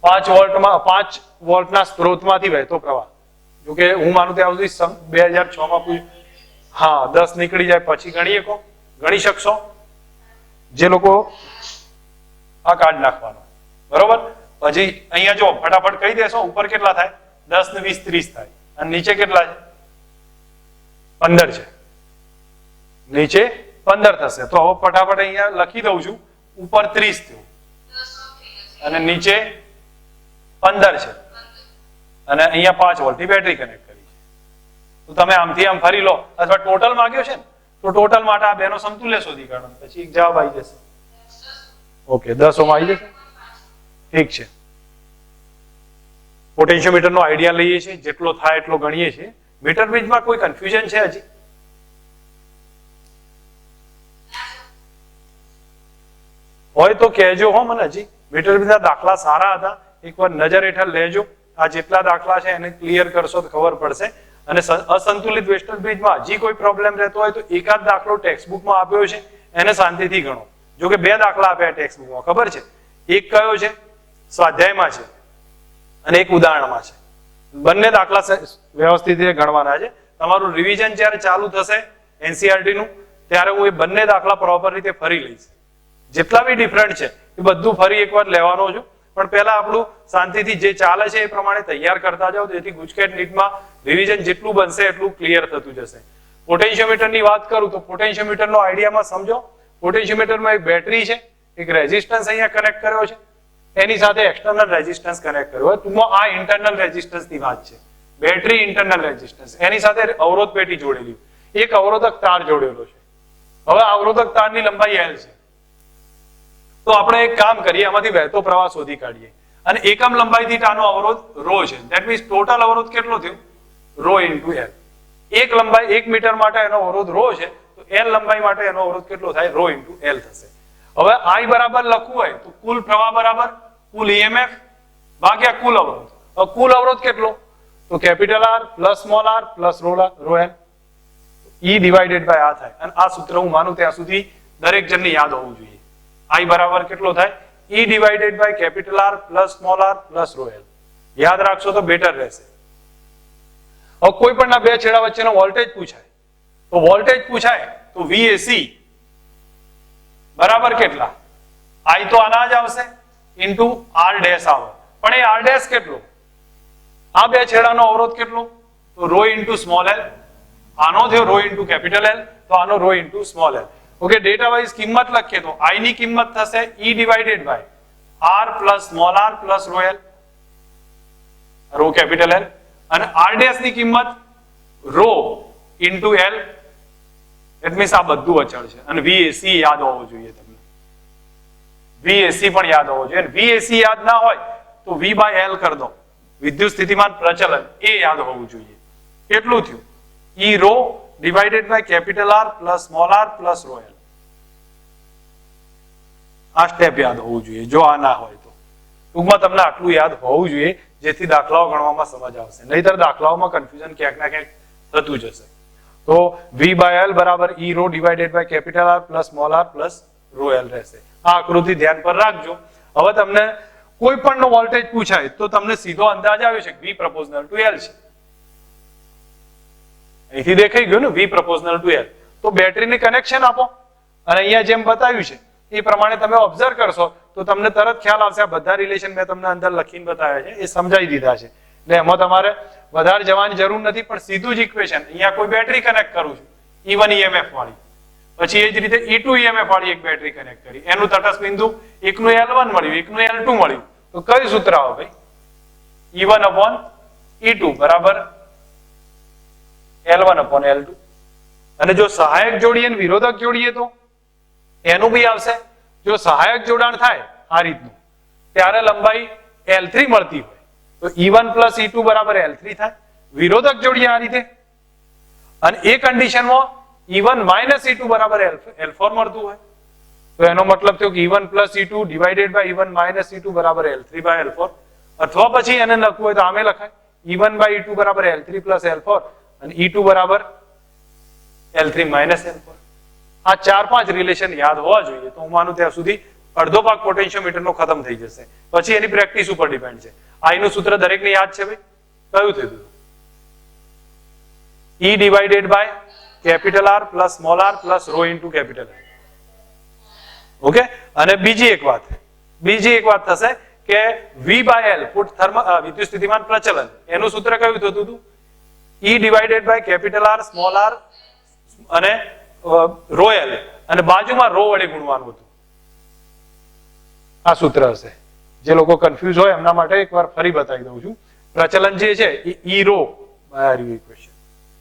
5 વોલ્ટના સ્ત્રોતમાંથી વહેતો પ્રવાહ. જો કે હું માનું ત્યાં સુધી 2006 માં પૂછ્યું. હા, 10 નીકળી જાય પછી ગણીએ કો, ગણી શકશો જે લોકો? આ કાર્ડ નાખવાનો બરોબર. પછી અહીંયા જો ફટાફટ કહી દેશો, ઉપર કેટલા થાય? 10 ને 20 30 થાય, અને નીચે કેટલા છે? 15 છે, નીચે 15 થશે. તો હવે ફટાફટ અહીંયા લખી દઉં છું, ઉપર 30 થયું અને નીચે 15 છે, અને અહીંયા 5 વોલ્ટની બેટરી કનેક્ટ કરી છે. તો તમે આમથી આમ ફરી લો, અથવા ટોટલ માંગ્યો છે ને, તો ટોટલ માટે આ બેનો સમતુલ્ય શોધી કાઢો, પછી એક જવાબ આવી જશે. ઓકે, 10 ઓમ આવી જશે. ઠીક છે. પોટેન્શિયોમીટર નો આઈડિયા લઈએ છીએ, જેટલો થાય એટલો ગણીએ છીએ. મીટર બ્રિજમાં કોઈ કન્ફ્યુઝન છે હજી? હોય તો કહેજો હો મને. હજી મીટર બ્રિજના દાખલા સારા હતા, એકવાર નજર હેઠળ લેજો. આ જેટલા દાખલા છે એને ક્લિયર કરશો તો ખબર પડશે. અને અસંતુલિત વેસ્ટર્ન બ્રિજમાં હજી કોઈ પ્રોબ્લેમ રહેતો હોય તો એકાદ દાખલો ટેક્સ્ટબુકમાં આપ્યો છે, એને શાંતિથી ગણો. જો કે 2 દાખલા આપ્યા ટેક્સ્ટબુકમાં, ખબર છે? એક કયો છે? સ્વાધ્યાયમાં છે, અને એક ઉદાહરણમાં છે. બંને દાખલા વ્યવસ્થિત રીતે ગણવાના છે. તમારું રિવિઝન જ્યારે ચાલુ થશે એનસીઆરટી નું, ત્યારે હું એ બંને દાખલા પ્રોપર રીતે ફરી લઈશ. જેટલા બી ડિફરન્ટ છે એ બધું ફરી એકવાર લેવાનો છું. પણ પહેલા આપણું શાંતિથી જે ચાલે છે એ પ્રમાણે તૈયાર કરતા જાઓ, જેથી ગુજકેટ નીટમાં રિવિઝન જેટલું બનશે એટલું ક્લિયર થતું જશે. પોટેન્શિયોમીટરની વાત કરું તો પોટેન્શિયોમીટરનો આઈડિયામાં સમજો. પોટેન્શિયોમીટરમાં એક બેટરી છે, એક રેઝિસ્ટન્સ અહીંયા કનેક્ટ કર્યો છે, એની સાથે એક્સટર્નલ રેઝિસ્ટન્સ કનેક્ટ કર્યો હોય. ટૂંકમાં આ ઇન્ટરનલ રેઝિસ્ટન્સ ની વાત છે. બેટરી ઇન્ટરનલ રેઝિસ્ટન્સ, એની સાથે અવરોધ પેટી જોડેલી, એક અવરોધક તાર જોડેલો છે. હવે અવરોધક તારની લંબાઈ L છે. તો આપણે એક કામ કરીએ, આમાંથી વહેતો પ્રવાહ શોધી કાઢીએ અને એકમ લંબાઈ દીઠ આનો અવરોધ ρ છે. ધેટ મીન્સ ટોટલ અવરોધ કેટલો થયો? ρ ઇન્ટુ L. એક લંબાઈ 1 મીટર માટે એનો અવરોધ ρ છે, તો L લંબાઈ માટે એનો અવરોધ કેટલો થાય? ρ ઇન્ટુ L થશે. હવે I બરાબર લખવું હોય તો કુલ પ્રવાહ બરાબર કુલ EMF ભાગ્યા કુલ અવરોધ. હવે કુલ અવરોધ કેટલો? તો capital R plus small r plus ρ L. E divided by આ થાય. અને આ સૂત્ર હું માનું ત્યાં સુધી દરેક જણને યાદ હોવું જોઈએ. I બરાબર કેટલો થાય? E divided by capital R plus small r plus ρ L. યાદ રાખશો તો બેટર રહેશે. હવે કોઈ પણ ના બે છેડા વચ્ચેનો વોલ્ટેજ પૂછાય, તો વોલ્ટેજ પૂછાય તો VAC બરાબર કેટલા? I તો આના જ આવશે ઇન્ટુ R ડેશ આવે. પણ એ R ડેશ કેટલો? આ બે છેડાનો અવરોધ કેટલો? તો ρ ઇન્ટુ સ્મોલ l. આનો થયો ρ ઇન્ટુ કેપિટલ L, તો આનો ρ into small l. Okay, data wise કિંમત લખીએ તો I ની કિંમત થશે E divided by R plus small r plus ρ L, ρ capital L. અને R ડેશ ની કિંમત ρ ઇન્ટુ L. એટ મીન્સ આ બધું અચળ છે. અને VAC યાદ હોવો જોઈએ તમને. VAC પણ યાદ હોવો જોઈએ. VAC યાદ ના હોય તો V બાય L કરી દો. વિદ્યુત સ્થિતિમાન પ્રચલન એ યાદ હોવું જોઈએ. કેટલું થયું? E ρ divided by capital R plus small r plus ρ L. આ સ્ટેપ યાદ હોવું જોઈએ જો આ ના હોય તો. ટૂંકમાં તમને આટલું યાદ હોવું જોઈએ જેથી દાખલાઓ ગણવામાં સમજ આવશે. નહીતર દાખલાઓમાં કન્ફ્યુઝન ક્યાંક ના ક્યાંક થતું જશે. તો V બાય L બરાબર E ρ divided by capital R plus small r plus ρ L રહેશે. આ આકૃતિ ધ્યાન પર રાખજો. હવે તમને કોઈ પણ નો વોલ્ટેજ પૂછાય તો તમને સીધો અંદાજ આવે છે કે V પ્રપોઝનલ ટુ L છે. અહીંથી દેખાઈ ગયું ને V પ્રપોઝનલ ટુ L. તો બેટરીને કનેક્શન આપો અને અહીંયા જેમ બતાવ્યું છે એ પ્રમાણે તમે ઓબ્ઝર્વ કરશો તો તમને તરત ખ્યાલ આવશે. આ બધા રિલેશન મેં તમને અંદર લખીને બતાવ્યા છે, એ સમજાવી દીધા છે. એટલે એમાં તમારે વધારે જવાની જરૂર નથી. પણ સીધું જ ઇક્વેશન, અહીંયા કોઈ બેટરી કનેક્ટ કરું છું E1 EMF વાળી, પછી એ જ રીતે E2 EMF વાળી એક બેટરી કનેક્ટ કરી, એનું તટસ્થ બિંદુ એકનું L1 મળ્યું, એકનું L2 મળ્યું, તો કયું સૂત્ર આવે ભાઈ? E1 upon E2 બરાબર L1 upon L2. અને જો સહાયક જોડીએ અને વિરોધક જોડીએ તો એનું બી આવશે. જો સહાયક જોડાણ થાય આ રીતનું ત્યારે લંબાઈ L3 મળતી હોય તો E1 પ્લસ E2 બરાબર L3 થાય. વિરોધક જોડીએ આ રીતે અને એ કન્ડિશનમાં E1 માઇનસ E2 બરાબર L4 મળતું હોય તો એનો મતલબ થયો કે E1 plus E2 divided by E1 minus E2 બરાબર L3 બાય L4. અથવા પછી એને લખવું હોય તો આમે લખાય E1 બાય E2 બરાબર L3 પ્લસ L4 અને E2 બરાબર L3 માઇનસ L4. આ 4-5 રિલેશન યાદ હોવા જોઈએ. તો હું માનું ત્યાં સુધી અડધો ભાગ પોટેન્શિયોમીટર નો ખતમ થઈ જશે. પછી એની પ્રેક્ટિસ ઉપર ડિપેન્ડ છે. I નું સૂત્ર દરેકને યાદ છે ભાઈ? કયું થયું? E divided by capital R plus small r plus ρ into capital R. Okay. અને બીજી એક વાત થશે કે V બાય L વિદ્યુત સ્થિતિમાન પ્રચલન, એનું સૂત્ર કયું થતું હતું? E divided by capital R small r અને ρ L, અને બાજુમાં ρ વડે ગુણવાનું હતું. આ સૂત્ર હશે. જે લોકો કન્ફ્યુઝ હોય એમના માટે એકવાર ફરી બતાવી દઉં છું. પ્રચલન જે છે એ E ρ ઇક્વેશન,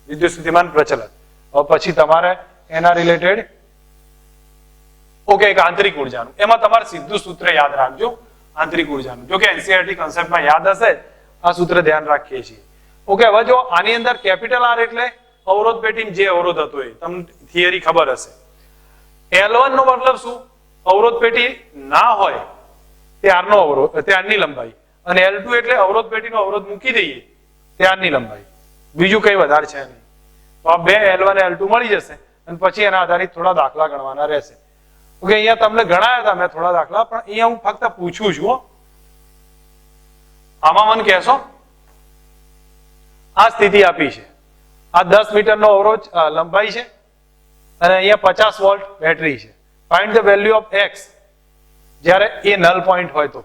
વિદ્યુત સ્થિતિમાન પ્રચલન. હવે પછી તમારે એના રિલેટેડ ઓકે એક આંતરિક ઉર્જાનું, એમાં તમારે સીધું સૂત્ર યાદ રાખજો આંતરિક ઉર્જાનું. જો કે NCERT કોન્સેપ્ટમાં યાદ હશે આ સૂત્ર ધ્યાન રાખીએ છીએ. ઓકે. હવે જો આની અંદર કેપિટલ R એટલે અવરોધ પેટીમાં જે અવરોધ હતો એ તમને થિયરી ખબર હશે. L1 નો મતલબ શું? અવરોધ પેટી ના હોય ત્યારનો અવરોધ, ત્યારની લંબાઈ. અને L2 એટલે અવરોધ પેટીનો અવરોધ મૂકી દઈએ ત્યારની લંબાઈ. બીજું કઈ વધારે છે નહીં. તો આ બે L1 અને L2 મળી જશે અને પછી એના આધારિત થોડા દાખલા ગણવાના રહેશે. ઓકે. અહીંયા તમને ગણાયા હતા મેં થોડા દાખલા, પણ અહીંયા હું ફક્ત પૂછું છું. આમાં મને કહેશો આ સ્થિતિ આપી છે, આ 10 મીટરનો અવરોધ લંબાઈ છે અને અહીંયા 50 વોલ્ટ બેટરી છે. Find the value of x જ્યારે એ નલ પોઈન્ટ હોય તો.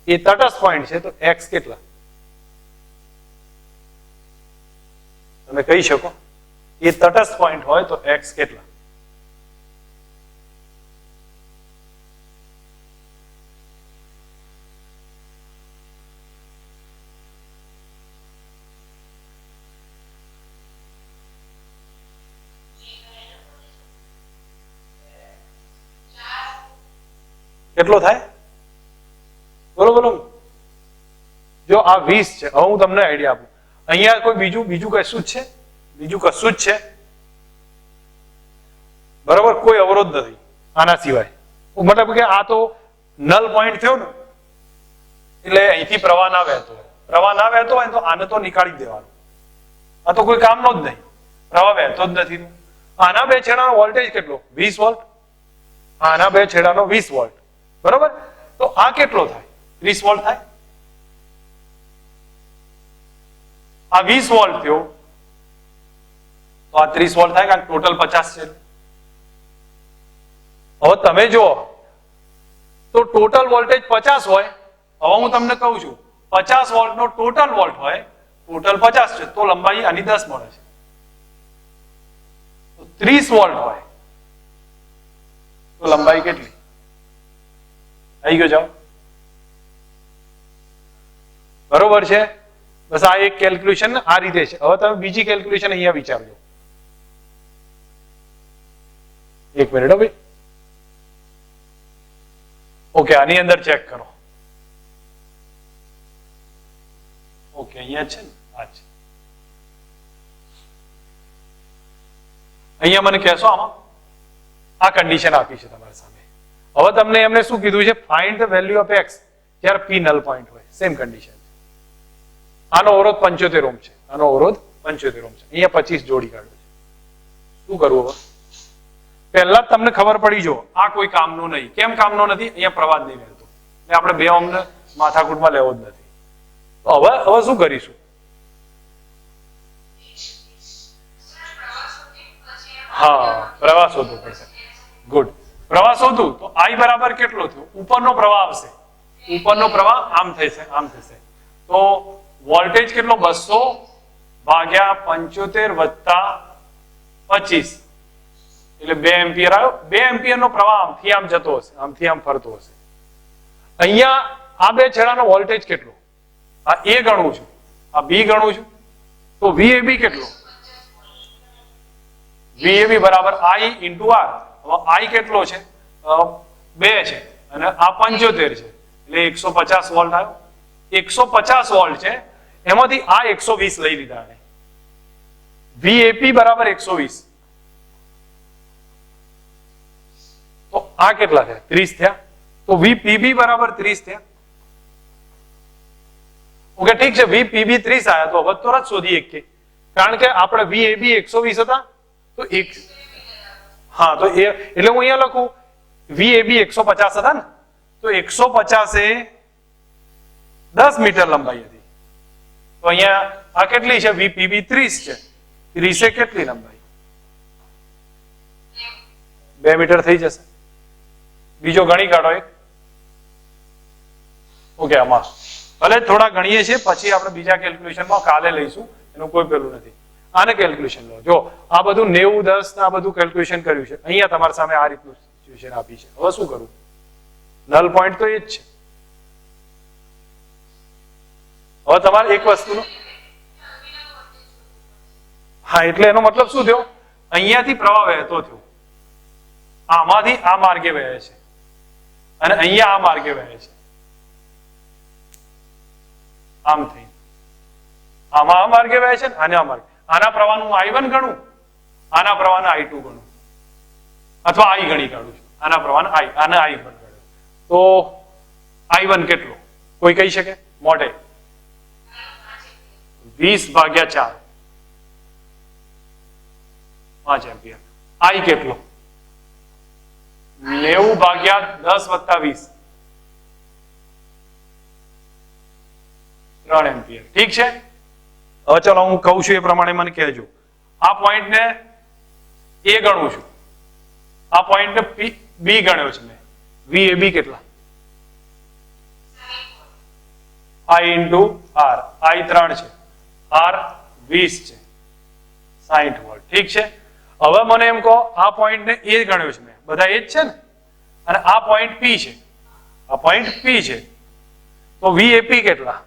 એ તટસ્થ પોઈન્ટ છે તો x કેટલા? તમે કહી શકો એ તટસ્થ પોઈન્ટ હોય તો x કેટલા? કેટલો થાય? બોલો બોલો. જો આ 20 છે. હવે હું તમને આઈડિયા આપું. અહીંયા કોઈ બીજું કશું જ છે? બીજું કશું જ છે? બરોબર, કોઈ અવરોધ નથી આના સિવાય. મતલબ કે આ તો નલ પોઈન્ટ થયો ને, એટલે અહીંથી પ્રવાહ ના વહેતો હોય. પ્રવાહ ના વહેતો હોય તો આને તો નીકાળી દેવાનો. આ તો કોઈ કામનો જ નહીં, પ્રવાહ વહેતો જ નથી. આના બે છેડાનો વોલ્ટેજ કેટલો? 20 વોલ્ટ. આના બે છેડાનો 20 વોલ્ટ. બરોબર, તો આ કેટલો થાય? 30 વોલ્ટ થાય. આ 20 વોલ્ટ થયો તો આ 30 વોલ્ટ થાય, કારણ ટોટલ 50 છે. હવે તમે જુઓ તો ટોટલ વોલ્ટેજ 50 હોય. હવે હું તમને કહું છું 50 વોલ્ટ નો ટોટલ વોલ્ટ હોય, ટોટલ 50 છે, તો લંબાઈ આની 10 મળે છે. 30 વોલ્ટ હોય તો લંબાઈ કેટલી? આવી ગયો જવાબ. બરોબર છે. બસ આ એક કેલ્ક્યુલેશન આ રીતે છે. હવે તમે બીજી કેલ્ક્યુલેશન અહીંયા વિચારજો. એક મિનિટ હો ભાઈ. ઓકે, આની અંદર ચેક કરો. ઓકે, અહીંયા છે ને, આ છે. અહીંયા મને કહેશો આમાં આ કન્ડિશન આપી છે તમારી સામે. હવે તમને એમને શું કીધું છે? Find the value of x જ્યારે p નલ પોઈન્ટ હોય. Same condition. આનો અવરોધ 75 ઓહ્મ છે. આનો અવરોધ 75 ઓહ્મ છે. અહીંયા 25 જોડી કાઢ્યો છે. શું કરવું હવે? પહેલા જ તમને ખબર પડી જો આ કોઈ કામનું નહીં. કેમ કામનો નથી? અહીંયા પ્રવાહ નહીં વહેતો. એટલે આપણે 2 ઓહ્મને માથાકૂટમાં લેવો જ નથી. તો હવે શું કરીશું? હા, પ્રવાહ શોધવો પડશે. ગુડ. પ્રવાહ શોધવું તો I બરાબર કેટલો થયો? ઉપરનો પ્રવાહ આવશે. ઉપરનો પ્રવાહ આમ થશે, આમ થશે. તો વોલ્ટેજ કેટલો? 200 ભાગ્યા 75 વત્તા 25 એટલે 2 એમ્પિયર આવ્યો. 2 એમ્પિયર નો પ્રવાહ આમથી આમ જતો હશે, આમથી આમ ફરતો હશે. અહીંયા આ બે છેડાનો વોલ્ટેજ કેટલો? આ A ગણું છું, આ B ગણું છું, તો VAB કેટલો? VAB બરાબર I into R. હવે I કેટલો છે? 2 છે અને આ 75 છે એટલે 150 વોલ્ટ આવ્યો. 150 વોલ્ટ છે, એમાંથી આ 120 લઈ લીધા. VAP બરાબર 120. તો આ કેટલા થયા? 30 થયા. તો VPB બરાબર 30 થયા. ઓકે, ઠીક છે. VPB 30 આયા તો હવે તરત શોધીએ કે, કારણ કે આપણે VAB 120 હતા તો એક, હા, તો એટલે હું અહીંયા લખું VAB 150 હતા ને, તો 150 એ 10 મીટર લંબાઈ હતી. તો અહીંયા આ કેટલી છે? VPB 30 છે. 30 એ કેટલી લંબાઈ? 2 મીટર થઈ જશે. બીજો ગણી કાઢો એક. ઓકે, આમાં ભલે થોડા ગણીએ છીએ, પછી આપણે બીજા કેલ્ક્યુલેશનમાં કાલે લઈશું, એનું કોઈ પેલું નથી. આને કેલ્ક્યુલેશન લો. જો આ બધું 90 10 આ બધું કેલ્ક્યુલેશન કર્યું છે. અહીંયા તમારી સામે આ રીતનું સિચ્યુએશન આપી છે. હવે શું કરવું? નલ પોઈન્ટ તો એ જ છે. હવે તમારે એક વસ્તુનો, હા, એટલે એનો મતલબ શું થયો? અહીંયાથી પ્રવાહ વહેતો થયો, આમાંથી આ માર્ગે વહે છે અને અહીંયા આ માર્ગે વહે છે. આમ થઈ આમાં આ માર્ગે વહે છે અને આ માર્ગે. આના પ્રવાહનું I1 ગણું, આના પ્રવાહને I2 ગણું, અથવા I ગણી કાઢું છું. આના પ્રવાહને I, આને I1 ગણું. તો I1 કેટલો? કોઈ કહી શકે? મોઢે 20 ભાગ્યા 4, 5 એમ્પિયર. I કેટલો? 90 ભાગ્યા 10 વત્તા 20, 3 એમ્પિયર. ઠીક છે. હવે ચલો હું કહું છું એ પ્રમાણે મને કહેજો. આ પોઈન્ટ ને A ગણું છું, આ પોઈન્ટ ને B ગણ્યો છે મેં. VAB કેટલા? I into R. I 3 છે, R 20 છે, 60 વોલ્ટ. ઠીક છે. હવે મને એમ કહો, આ પોઈન્ટ ને A ગણ્યો છે મેં, બધા એ જ છે ને, અને આ પોઈન્ટ P છે, આ પોઈન્ટ P છે, તો VAP કેટલા?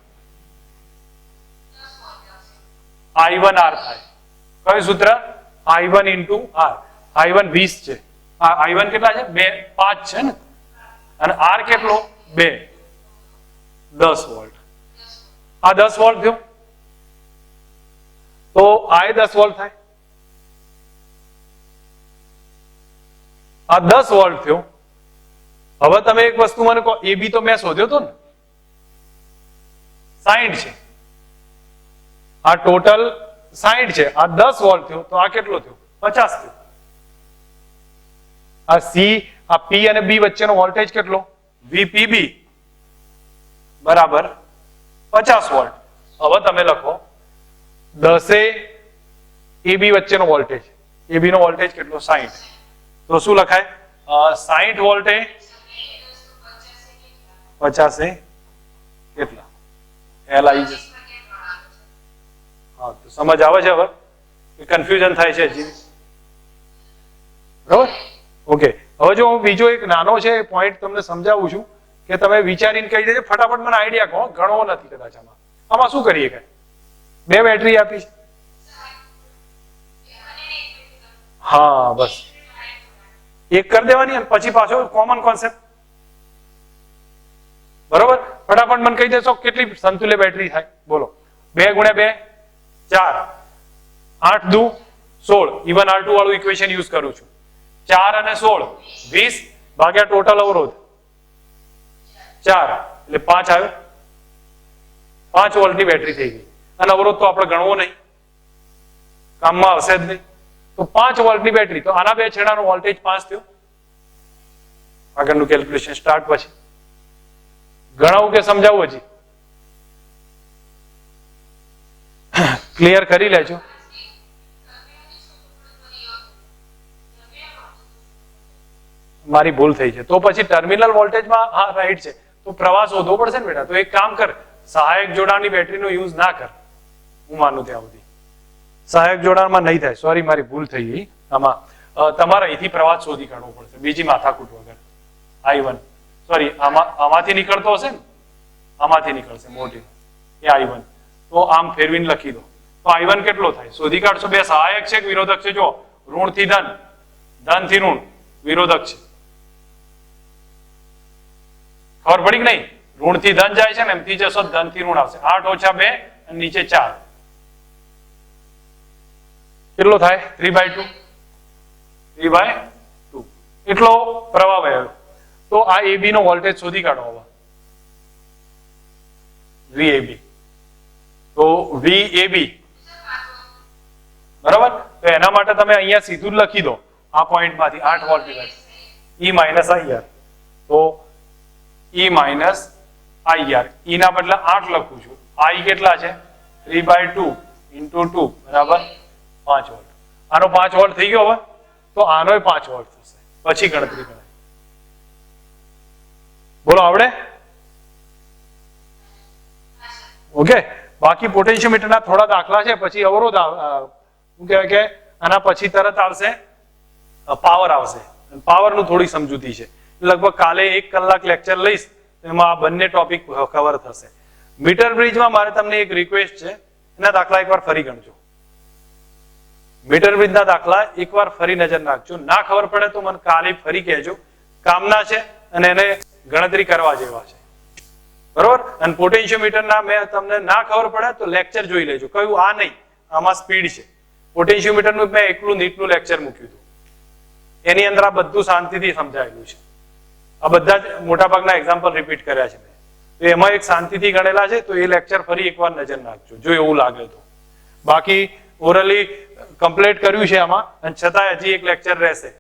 I1 R થાય. કયું સૂત્ર? I1 into R. I1 20 છે, I1 કેટલા છે? 5 છે ને, અને આર કેટલો 2 10 વોલ્ટ. આ 10 વોલ્ટ થયો તો આ 10 વોલ્ટ થાય. આ 10 વોલ્ટ થયો. હવે તમે એક વસ્તુ મને કહો, એ બી તો મેં શોધ્યો હતો ને 60 છે, આ ટોટલ 60 છે, આ 10 વોલ્ટ થયો તો આ કેટલો થયો 50 થયો. આ સી, આ પી અને બી વચ્ચેનો વોલ્ટેજ કેટલો વીપીબી બરાબર 50 વોલ્ટ. હવે તમે લખો 10 એબી વચ્ચેનો વોલ્ટેજ, એબી નો વોલ્ટેજ કેટલો 60, તો શું લખાય 60 વોલ્ટે 50 કેટલા એલ આવી જશે. હા, તો સમજ આવે છે હવે કે કન્ફ્યુઝન થાય છે હજી? બરાબર, ઓકે. હવે જો હું બીજો એક નાનો છે પોઈન્ટ તમને સમજાવું છું કે તમે વિચારીને કહી દેજો, ફટાફટ મને આઈડિયા કહો. ઘણો નથી કદાચ આમાં. આમાં શું કરીએ કે 2 બેટરી આપી છે. હા, બસ એક કરી દેવાની અને પછી પાછો કોમન કોન્સેપ્ટ. બરોબર, ફટાફટ મને કહી દેશો કેટલી સમતુલ્ય બેટરી થાય? બોલો. 2 ગુણ્યા 2 4, 8 દુ 16. ઇવન R2 વાળું ઇક્વેશન યુઝ કરું છું. 4 અને 16 20 ભાગ્યા ટોટલ અવરોધ 4 એટલે 5 આવ્યો. 5 વોલ્ટની બેટરી થઈ ગઈ. અને અવરોધ તો આપણે ગણવો નહીં, કામમાં આવશે જ નહીં. તો 5 વોલ્ટની બેટરી, તો આના બે છેડાનો વોલ્ટેજ 5 થયો. આગળનું કેલ્ક્યુલેશન સ્ટાર્ટ. પછી ગણાવું કે સમજાવું? હજી ક્લિયર કરી લેજો. મારી ભૂલ થઈ છે તો પછી ટર્મિનલ વોલ્ટેજમાં હા રાઈટ છે, તો પ્રવાહ શોધવો પડશે ને બેટા. તો એક કામ કર, સહાયક જોડાણની બેટરીનો યુઝ ના કર. હું માનું ત્યાં સુધી સહાયક જોડાણમાં નહીં થાય. સોરી, મારી ભૂલ થઈ ગઈ. આમાં તમારે અહીંથી પ્રવાહ શોધી કાઢવો પડશે, બીજી માથાકૂટ વગર. I1 સોરી, આમાંથી નીકળતો હશે ને, આમાંથી નીકળશે મોટી એ I1, તો આમ ફેરવીને લખી દો. તો I1 કેટલો થાય શોધી કાઢશો. બે સહાયક છે, વિરોધક છે. જો ઋણ થી ધન, ધન થી ઋણ, વિરોધક છે. ખબર પડી કે નહીં? ઋણ થી ધન જાય છે ને, એમથી જશો ધન થી ઋણ આવશે. 8 ઓછા 2 અને નીચે 4 કેટલો થાય 3/2, 3/2 એટલો પ્રવાહ વહ્યો. તો આ AB નો વોલ્ટેજ શોધી કાઢો. હવે VAB, તો VAB બરાબર. તો એના માટે તમે અહીંયા સીધું જ લખી દો આ પોઈન્ટ માંથી 8 વોલ્ટ E માઇનસ IR. તો E માઇનસ IR, E ના બદલે 8 લખું છું. I કેટલા છે 3/2 into 2 બરાબર 5 વોલ્ટ. આનો 5 વોલ્ટ થઈ ગયો. હવે તો આનોય 5 વોલ્ટ થશે. પછી ગણતરી કરાય. બોલો, આવડે? ઓકે. બાકી પોટેન્શિયોમીટરના થોડા દાખલા છે, પછી અવરોધ શું કહેવાય કે આના પછી તરત આવશે પાવર આવશે. પાવર નું થોડી સમજૂતી છે. લગભગ કાલે 1 કલાક લેક્ચર લઈશ, એમાં આ બંને ટોપિક કવર થશે. મીટર બ્રિજમાં મારે તમને એક રિક્વેસ્ટ છે, એના દાખલા એકવાર ફરી ગણજો. મીટર બ્રિજના દાખલા એકવાર ફરી નજર નાખજો. ના ખબર પડે તો મને કાલે ફરી કહેજો. કામના છે અને એને ગણતરી કરવા જેવા છે. બરોબર. અને પોટેન્શિયોમીટરના મેં તમને ના ખબર પડે તો લેક્ચર જોઈ લેજો. કયું આ નહીં, આમાં સ્પીડ છે. પોટેન્શિયોમીટરનું મેં એકલું નીટનું લેક્ચર મૂક્યું હતું, એની અંદર આ બધું શાંતિથી સમજાયેલું છે. આ બધા જ મોટા ભાગના એક્ઝામ્પલ રિપીટ કર્યા છે મેં. તો એમાં એક શાંતિથી ગણેલા છે, તો એ લેક્ચર ફરી એકવાર નજર નાખજો જો એવું લાગે તો. બાકી ઓરલી કમ્પ્લીટ કર્યું છે આમાં, અને છતાંય હજી એક લેક્ચર રહેશે.